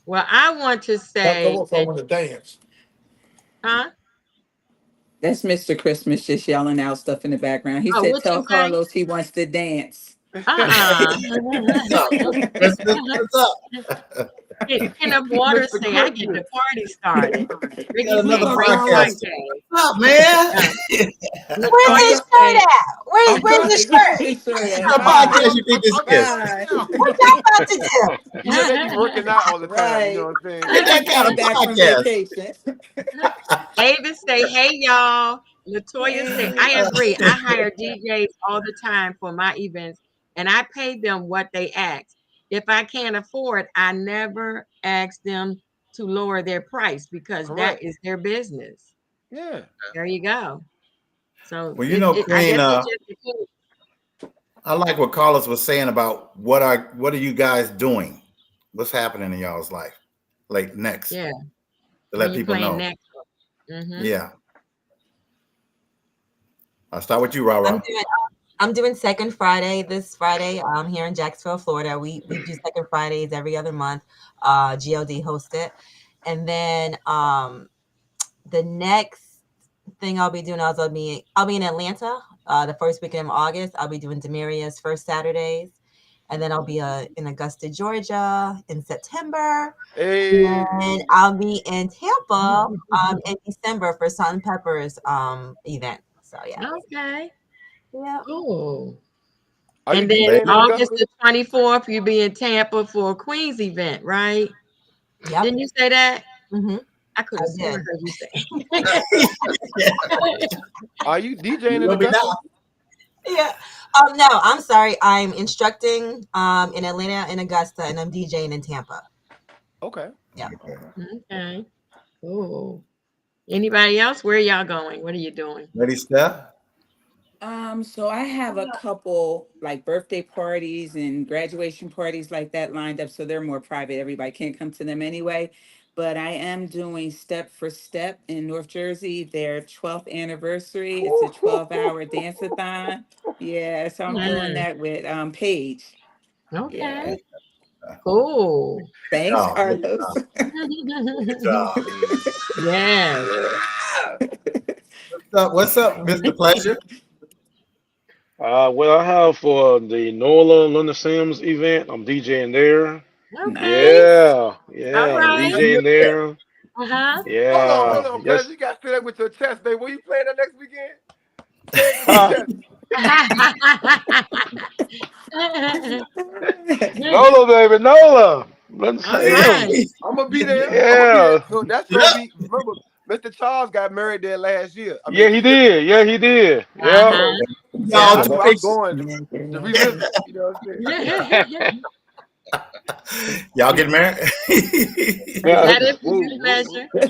Well, I want to say, I want to dance. huh? That's Mr. Christmas just yelling out stuff in the background. He said, what tell you say? Carlos he wants to dance. What's up? Kenneth Waters say, I get the party started. Ricky Got another say, great podcast. podcast. What's up, man? Where's his shirt at? Where's the shirt? What kind of podcast you think this is? What y'all about to do? You know, they be working out all the time. You know what I'm saying? Ain't that kind of Back from podcast? vacation. David say, hey, y'all. Latoya say, I agree. I hire DJs all the time for my events, and I pay them what they ask. If I can't afford, I never ask them to lower their price, because that is their business. Yeah. There you go. So, Well, you know, Queen, I like what Carlos was saying about what are you guys doing? What's happening in y'all's life? Like next. Yeah. To let people know. Next. Yeah. I'll start with you, Rara. I'm doing Second Friday this Friday here in Jacksonville, Florida. We do Second Fridays every other month. GLD hosts it. And then the next thing I'll be doing, I'll be in Atlanta the first weekend of August. I'll be doing Demaria's first Saturdays. And then I'll be in Augusta, Georgia in September. Hey. And I'll be in Tampa in December for Salt and Pepper's event. So yeah. Okay. Yeah. Cool. Are And you then DJing in August Augusta? the 24th, you'll be in Tampa for a Queen's event, right? Yep. Didn't you say that? Mm-hmm. I could have I sworn I did. heard you say. Are you DJing in Augusta? Yeah. No, I'm sorry. I'm instructing in Atlanta and Augusta, and I'm DJing in Tampa. Okay. Yeah. Okay. Cool. Anybody else? Where are y'all going? What are you doing? Lady Steph? So I have a couple like birthday parties and graduation parties like that lined up. So they're more private. Everybody can't come to them anyway. But I am doing Step for Step in North Jersey, their 12th anniversary. It's a 12-hour dance-a-thon. Yeah, so I'm doing that with Paige. Okay. Yeah. Cool. Thanks, Oh, good Carlos. Good job. Yeah. What's up, Mr. Pleasure? Well, I have for the NOLA Luna Sims event. I'm DJing there. Okay. Yeah, All I'm right. DJing there. Uh-huh. Yeah, Hold on, yes. Pleasure. You got to say that with your chest, baby. Will you play that next weekend? Say it with your chest. NOLA, baby, NOLA. Luna All Sims. right. I'm gonna be there. Yeah. So that's gonna be. Remember, Mr. Charles got married there last year. Yeah, he did. Yeah, he did. Yeah. Uh-huh. Y'all So I'm going to revisit. You know what I'm saying? Y'all get married? Yeah. That is a pleasure. You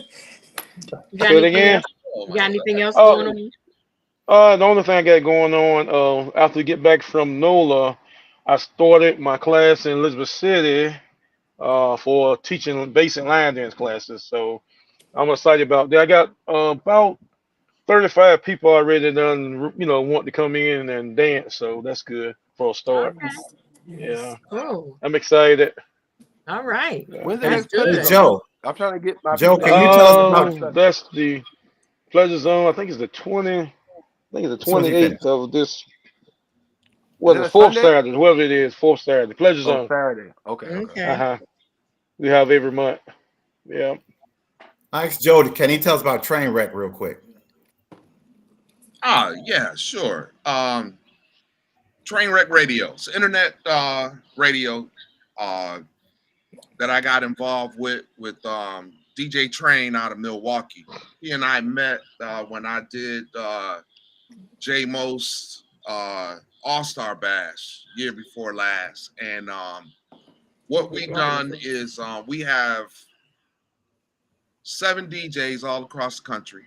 got Say it anything again. else? You got anything else Oh, going on? The only thing I got going on, after we get back from NOLA, I started my class in Elizabeth City for teaching basic line dance classes. So I'm excited about that. I got about 35 people already done, want to come in and dance. So that's good for a start. Okay, Yeah, cool. I'm excited. All right, Yeah. When's the that's next Pleasure Hey, good. Zone? Joe. I'm trying to get my Joe, people can you out tell us there about on Sunday. That's the Pleasure Zone. I think it's the 20. I think it's the as soon as you finish? 28th of this. Is it The a fourth Sunday? Saturday, whoever it is, fourth Saturday. Pleasure Oh, Zone. Saturday. Okay. Okay. We have every month. Yeah. I asked Joe, can he tell us about Trainwreck real quick? Yeah, sure. Trainwreck Radio. It's internet radio that I got involved with DJ Train out of Milwaukee. He and I met when I did J Most All-Star Bash year before last. And what we've done is we have 7 DJs all across the country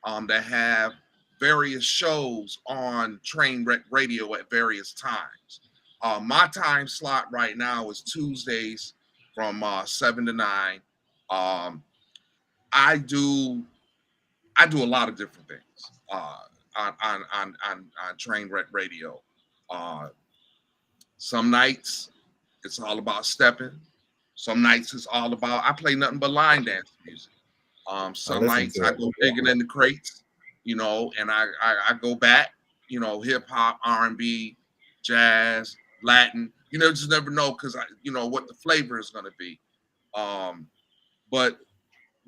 that have various shows on Trainwreck Radio at various times. My time slot right now is Tuesdays from 7 to 9. I do a lot of different things on Trainwreck Radio. Some nights it's all about stepping. Some nights it's all about I play nothing but line dance music. Some listen nights to I it. go digging in the crates, and I go back, hip hop, R&B, jazz, Latin. Just never know because what the flavor is going to be. But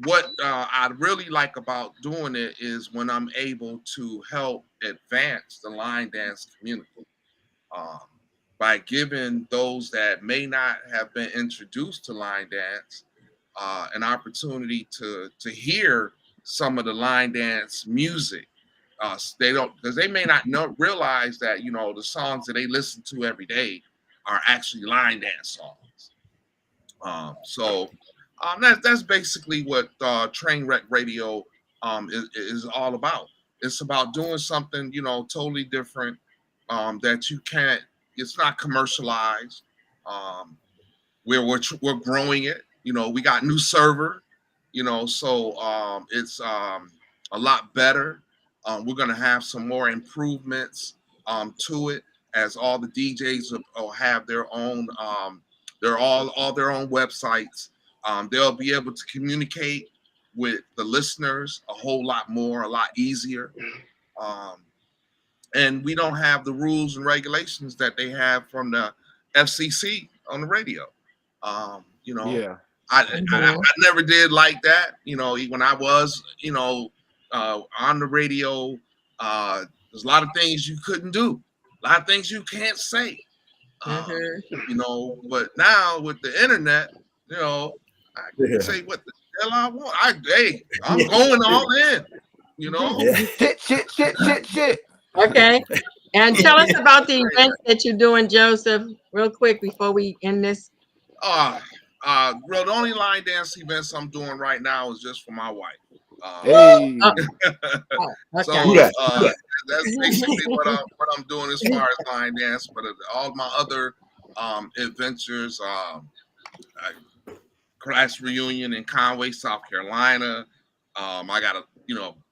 what I really like about doing it is when I'm able to help advance the line dance community um, by giving those that may not have been introduced to line dance an opportunity to hear some of the line dance music. They don't because they may not realize that the songs that they listen to every day are actually line dance songs. That's basically what Trainwreck Radio is all about. It's about doing something totally different that you can't. It's not commercialized. Um, we're growing it. We got new server. So it's a lot better. We're gonna have some more improvements to it as all the DJs will have their own. They're all their own websites. They'll be able to communicate with the listeners a whole lot more, a lot easier. And we don't have the rules and regulations that they have from the FCC on the radio. Yeah. I never did like that. When I was, on the radio, there's a lot of things you couldn't do, a lot of things you can't say. But now with the internet, I can say what the hell I want. I'm going all in. Shit. Okay. And tell us about the events that you're doing, Joseph, real quick before we end this. The only line dance events I'm doing right now is just for my wife. Hey. Okay. So that's basically what I'm doing as far as line dance. But all my other adventures, class reunion in Conway, South Carolina. I got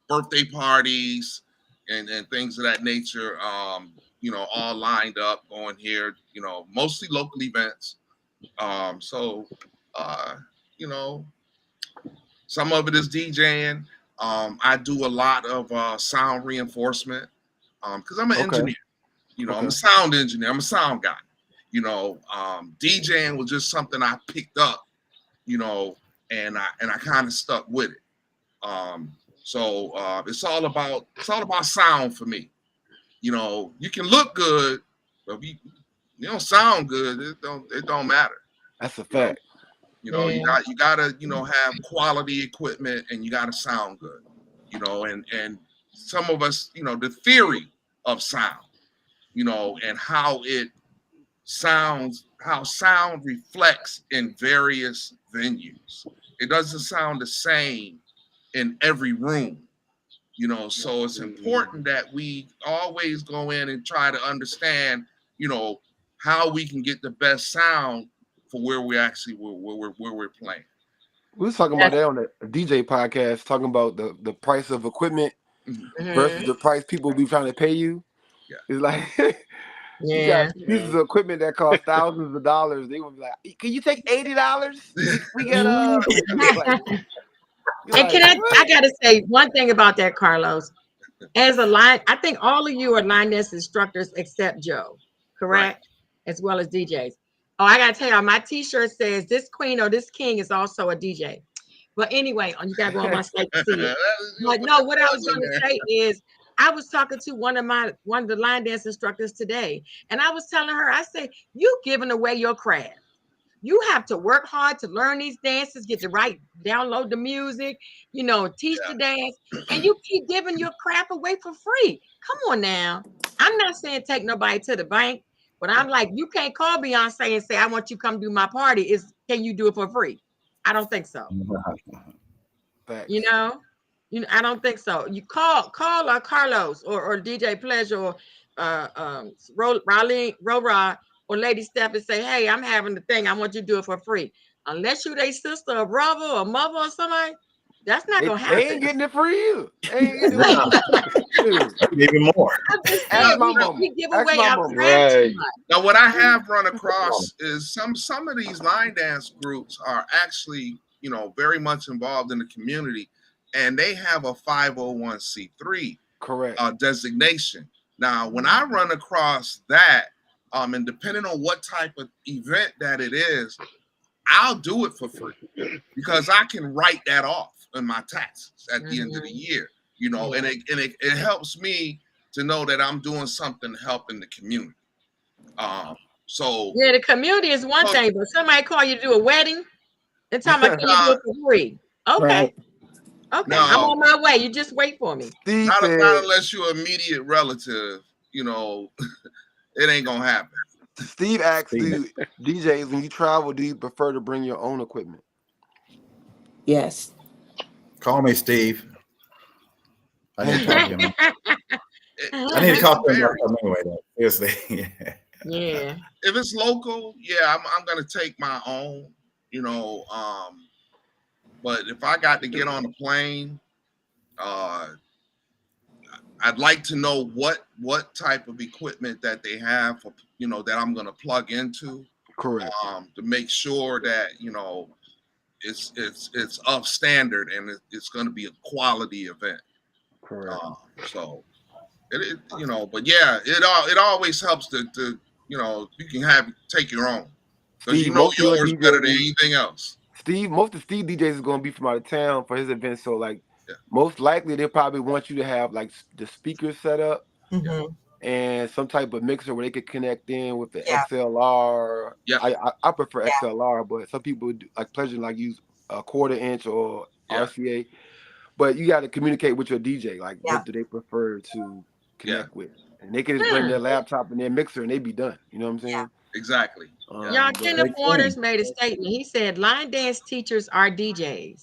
birthday parties and things of that nature. All lined up going here. Mostly local events. Some of it is DJing. I do a lot of sound reinforcement because I'm an engineer. I'm a sound engineer. I'm a sound guy. DJing was just something I picked up, and I kind of stuck with it. It's all about sound for me. You can look good, but if you don't sound good, it don't matter. That's a fact. You gotta have quality equipment and you gotta sound good. And some of us, the theory of sound, and how it sounds, how sound reflects in various venues. It doesn't sound the same in every room. So it's important that we always go in and try to understand, how we can get the best sound for where we actually where we're playing. We was talking about that on the DJ podcast, talking about the price of equipment versus Mhm. the price people be trying to pay you. Yeah. It's like you Yeah. got pieces of equipment that cost thousands of dollars. They will be like, "Can you take $80? We get Mhm. it's like, you're And like, I what? gotta say one thing about that, Carlos. As a line, I think all of you are line dance instructors except Joe, Right. correct? As well as DJs. Oh, I gotta tell y'all, my t-shirt says this queen or this king is also a DJ. But anyway, you gotta go on my site to see it. But no, what I was In gonna there. say is I was talking to one of the line dance instructors today, and I was telling her, I say, you giving away your craft. You have to work hard to learn these dances, get the right, download the music, teach the dance, and you keep giving your crap away for free. Come on now. I'm not saying take nobody to the bank, but I'm like, you can't call Beyonce and say, I want you to come do my party. Can you do it for free? I don't think so. Facts. I don't think so. You call Carlos or DJ Pleasure or Raleigh Rora or Lady Steph and say, hey, I'm having the thing. I want you to do it for free. Unless you their sister or brother or mother or somebody, that's not gonna They ain't happen. getting it for you. They ain't getting it for you. Even more. I'm just Ask saying, my mama. we give Ask away my our mama. craft too Right. much. Now, what I have run across is some of these line dance groups are actually, very much involved in the community, and they have a 501c3 Correct. designation. Now, when I run across that, and depending on what type of event that it is, I'll do it for free because I can write that off in my taxes at the end of the year, and it helps me to know that I'm doing something helping the community. So Yeah, the community is one thing, but somebody call you to do a wedding and tell me, can you do it for free? Okay. Right. Okay. No. I'm on my way. You just wait for me. Steve not said, unless you're immediate relative, it ain't gonna happen. Steve asked, Steve. do DJs, when you travel, do you prefer to bring your own equipment? Yes. Call me Steve. I need to talk to him. I need to It talk to him about varies. something anyway, though. Seriously. Yeah. If it's local, yeah, I'm gonna take my own, but if I got to get on a plane, I'd like to know what type of equipment that they have for, that I'm gonna plug into, Correct. to make sure that it's of standard and it's gonna be a quality event. Correct. So but yeah, it always helps to you can take your own because Steve, most of your yours better than DJs, anything else. Steve, most of Steve DJs is going to be from out of town for his event. So, like, Yeah. most likely they probably want you to have like the speakers set up Mhm. and some type of mixer where they could connect in with the Yeah. XLR. Yeah. I prefer Yeah. XLR, but some people do, like Pleasure, like use a 1/4 inch or Yeah. RCA. But you got to communicate with your DJ, like Yeah. what do they prefer to Yeah. connect with, and they can just bring their laptop and their mixer and they be done. You know what I'm saying? Yeah. Exactly. Y'all, But Kenneth Waters made a statement. He said line dance teachers are DJs.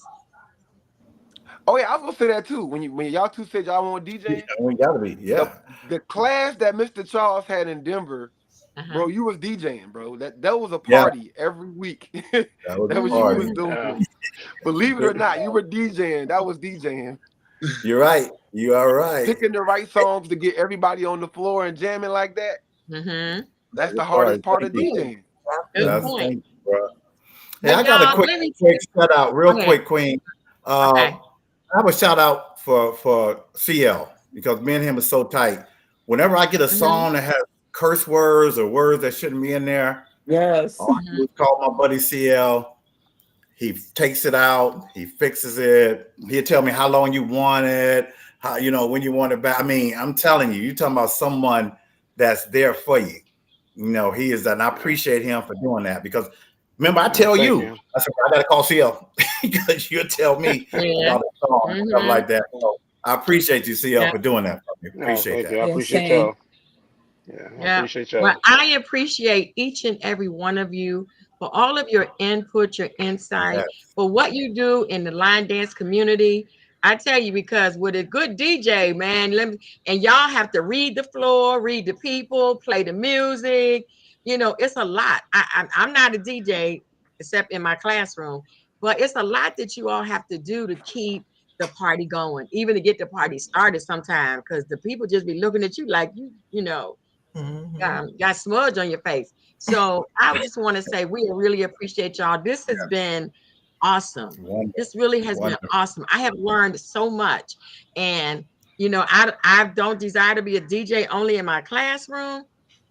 oh yeah, I was gonna say that too. When y'all two said y'all want DJing, We gotta be. Yeah. the class that Mr. Charles had in Denver, Uh-huh. bro, you was DJing, bro. That was a Yeah. party every week. That was That a was you party. was doing. Believe it or not, you were DJing. That was DJing. You're right. You are right. Picking the right songs to get everybody on the floor and jamming like that. Mm-hmm. That's the As far hardest as part of thinking. DJing. Good That's point. thank you, bro. Hey, But I got a y'all, quick let me shout out, real Okay. quick, Queen. Okay. I have a shout out for CL because me and him is so tight. Whenever I get a song that has curse words or words that shouldn't be in there, Yes. all I do is call my buddy CL. He takes it out, he fixes it. He'll tell me how long you want it, how when you want it back. I mean, I'm telling you, you're talking about someone that's there for you. He is, and I appreciate him for doing that because remember, I tell Thank you, you. I said I gotta call CL because you'll tell me Yeah. about a song and stuff like that. So I appreciate you, CL, Yeah. for doing that for me. No, Appreciate thank that. you. I Yeah, appreciate same. y'all. Yeah, I Yeah. appreciate y'all. Well, I appreciate each and every one of you for all of your input, your insight, Yes. for what you do in the line dance community. I tell you, because with a good DJ, man, and y'all have to read the floor, read the people, play the music. It's a lot. I'm not a DJ except in my classroom, but it's a lot that you all have to do to keep the party going, even to get the party started sometime, because the people just be looking at you like you know, got smudge on your face. So I just want to say we really appreciate y'all. This has been awesome. Wonderful. This really has been awesome. I have learned so much. And you know, I don't desire to be a DJ only in my classroom,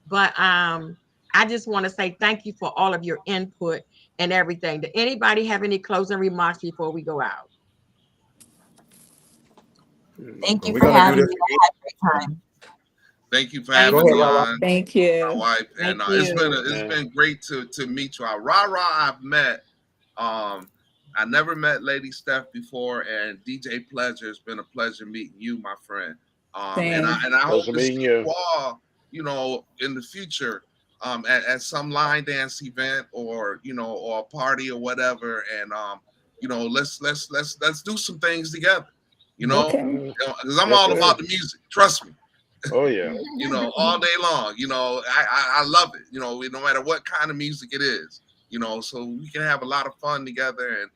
but I just want to say thank you for all of your input and everything. Did anybody have any closing remarks before we go out? Thank you We're for gonna having do me. this. I had a great time. Thank you for Thank having you. me on, Thank my you. wife, and it's been great to meet you. Rara, I've met. I never met Lady Steph before, and DJ Pleasure. It's been a pleasure meeting you, my friend. And I hope to see you all, you know, in the future, at some line dance event or or a party or whatever. And you know, let's do some things together. You know, because I'm all about the music. Trust me. Oh yeah. You know, all day long. You know, I love it. You know, no matter what kind of music it is. You know, so we can have a lot of fun together and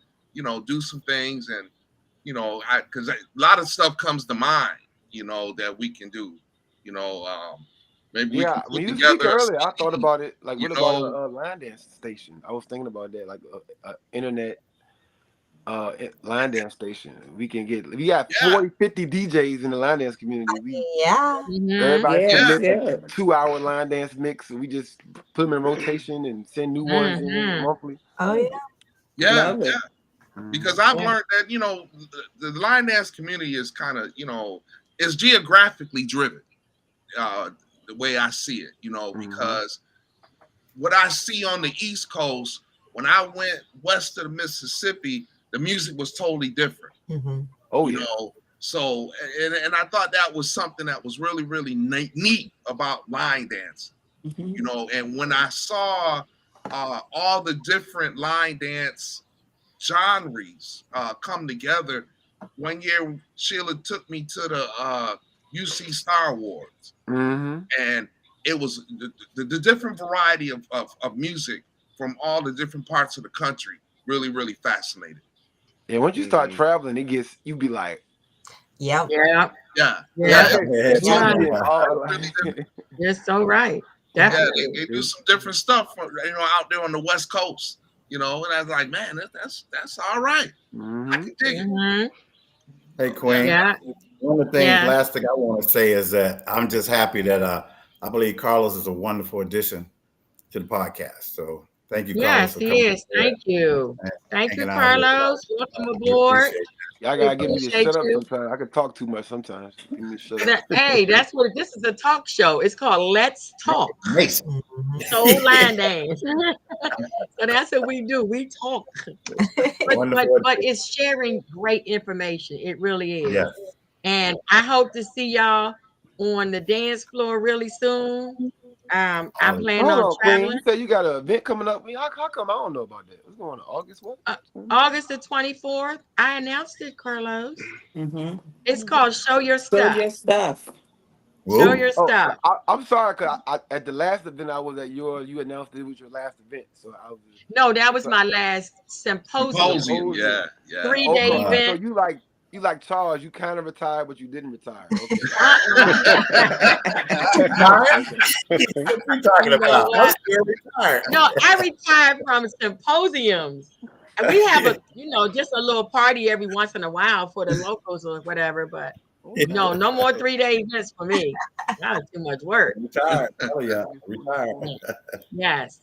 do some things. And because a lot of stuff comes to mind. You know, that we can do. You know, maybe we can when put you speak together. earlier, I thought about it. Like, what about know, a line dance station? I was thinking about that, like a internet line dance station. We got 40, 50 DJs in the line dance community. Everybody submit a 2-hour line dance mix, and we just put them in rotation and send new ones in monthly. Oh yeah. Yeah. Because I've learned that the line dance community is kind of is geographically driven. The way I see it, because what I see on the East Coast, when I went west of the Mississippi, the music was totally different. So and I thought that was something that was really, really neat about line dancing. And when I saw all the different line dance genres come together, one year Sheila took me to the UC Star Awards, and it was the different variety of music from all the different parts of the country. Really, really fascinating. And once you start traveling, you be like, Yeah. You're so right. Definitely. They do some different stuff, out there on the West Coast. And I was like, man, that's all right. I can dig it. Hey, Queen. One of the things, last thing I want to say is that I'm just happy that I believe Carlos is a wonderful addition to the podcast. So thank you, Carlos. Yes, he is. Thank you. Thank you, Carlos. Welcome aboard. Y'all gotta give me to shut up sometimes. I can talk too much sometimes. Give me to shut up. Hey, that's what this is, a talk show. It's called Let's Talk. Soul Line Dance. So that's what we do. We talk. But it's sharing great information. It really is. Yes. And I hope to see y'all on the dance floor really soon. I plan on traveling. You said you got an event coming up. How come I don't know about that? What's going on? August what? August the 24th. I announced it, Carlos. It's called Show Your Stuff. Show Your Stuff. Show Your Stuff. I'm sorry, because at the last event I was at, you announced it was your last event. So No, that was my last symposium. Yeah. 3-day event. So you like Charles, you kind of retired, but you didn't retire. Okay. What you talking about? I'm still retired. No, I retired from symposiums. And we have just a little party every once in a while for the locals or whatever, but no more 3-day events for me. That was too much work. Retired. Oh yeah, retired. Yes.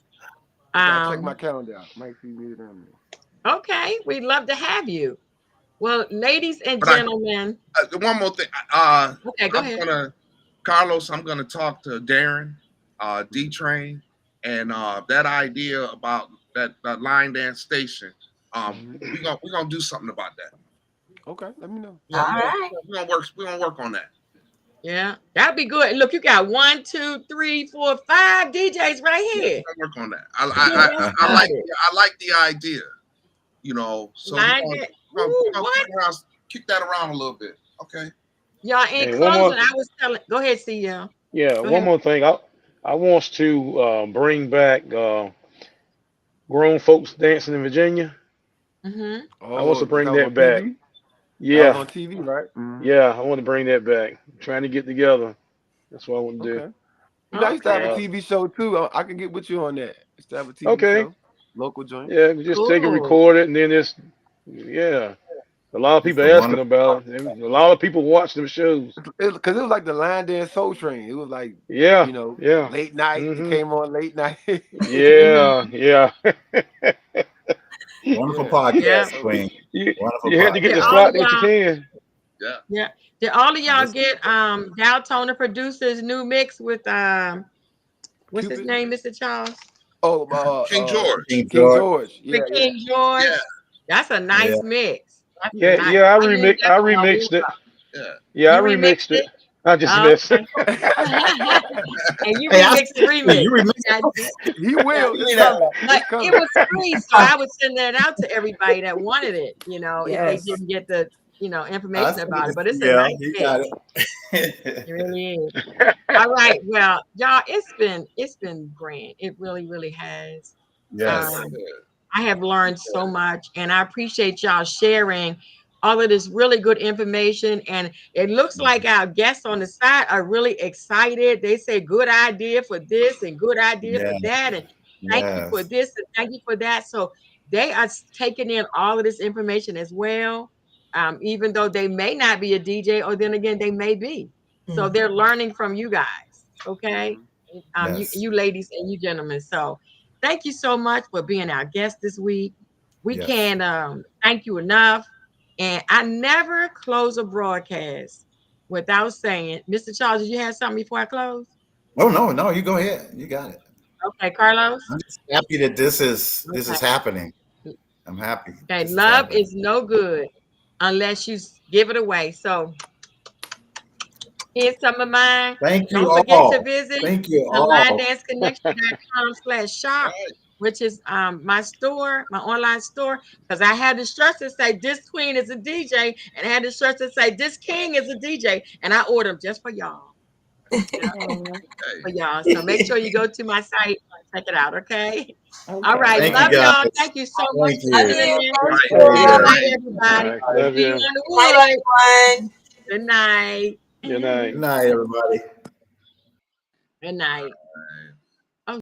Check my calendar out. Might see me down there. Okay, we'd love to have you. Well, ladies and gentlemen. One more thing. Okay, go ahead. Carlos, I'm gonna talk to Darren, D-Train, and that idea about that line dance station. We're gonna do something about that. Okay, let me know. All right. We're gonna work on that. Yeah, that'd be good. Look, you got 1, 2, 3, 4, 5 DJs right here. We're gonna work on that. I like the idea. So kick that around a little bit. Okay. Y'all, in closing, I was telling. Go ahead, CL. Yeah, one more thing. I want to bring back grown folks dancing in Virginia. I want to bring that back. That was Yeah, on TV, right? Mhm. yeah. I want to bring that back. Trying to get together. That's what I want to do. Okay. You know, I used to have a Okay. Uh, TV show too. I can get with you on that. Used to have a TV okay. show, local joint. Yeah, we just take it, Cool. record it, and then it's yeah. A lot of It's people a asking wonderful about it. A lot of people watch them shows. Because it was like the Line Dance Soul Train. It was like, Yeah, you know, yeah. late night. It Hmm. came on late night. Yeah, yeah. wonderful Yeah. Yeah. podcast, So Queen. you Wonderful you had to get Did the podcast. all of slot what you y'all? can. Yeah. Yeah. Did all of y'all This- get Dowtoner Producers new mix with what's his Cupid. name, Mr. Charles? Oh, King George. King King George. George. With Yeah, yeah. King George? Yeah. That's a Yeah. nice mix. That's a Yeah, nice. yeah. I use I that for my remixed it. warm-up. Yeah. Yeah, I You remixed remixed it. it? I just missed Okay. it. And you Hey, I remixed the said, remix. you remember? He will. You It's know, coming. But It's it coming. was free, so I would send that out to everybody that wanted it, if they Yes. didn't get the, I information said, about it. But it's a yeah, nice he mix. got It it. really is. All right. Well, y'all, it's been grand. It really, really has. Yes. Um, I have learned so much, and I appreciate y'all sharing all of this really good information. And it looks like our guests on the side are really excited. They say good idea for this and good idea for Yes. that, and thank you for Yes. this and thank you for that. So they are taking in all of this information as well, even though they may not be a DJ, or then again they may be. So Mhm. they're learning from you guys. Okay, Mhm. you Yes. ladies and you gentlemen. So thank you so much for being our guest this week. We Yes. can't thank you enough. And I never close a broadcast without saying, Mr. Charles, did you have something before I close? Oh no, you go ahead. You got it. Okay, Carlos. I'm just happy that this is Okay. happening. I'm happy. Okay, This is love happening. is no good unless you give it away. So here's some of mine. Thank you Don't forget to all. visit Thank you the all. linedanceconnection.com/shop, which is my store, my online store, because I had the shirts that say this queen is a DJ, and I had the shirts that say this king is a DJ, and I ordered them just for y'all. For y'all. So make sure you go to my site and check it out, okay? All right. Thank you, Love y'all. guys. Thank you so much Thank for you. tuning in. Right. Good Right. night, everybody. All right, love See you you. on the Bye, wood. everyone. Good night. Good night. Good night, everybody. Good night.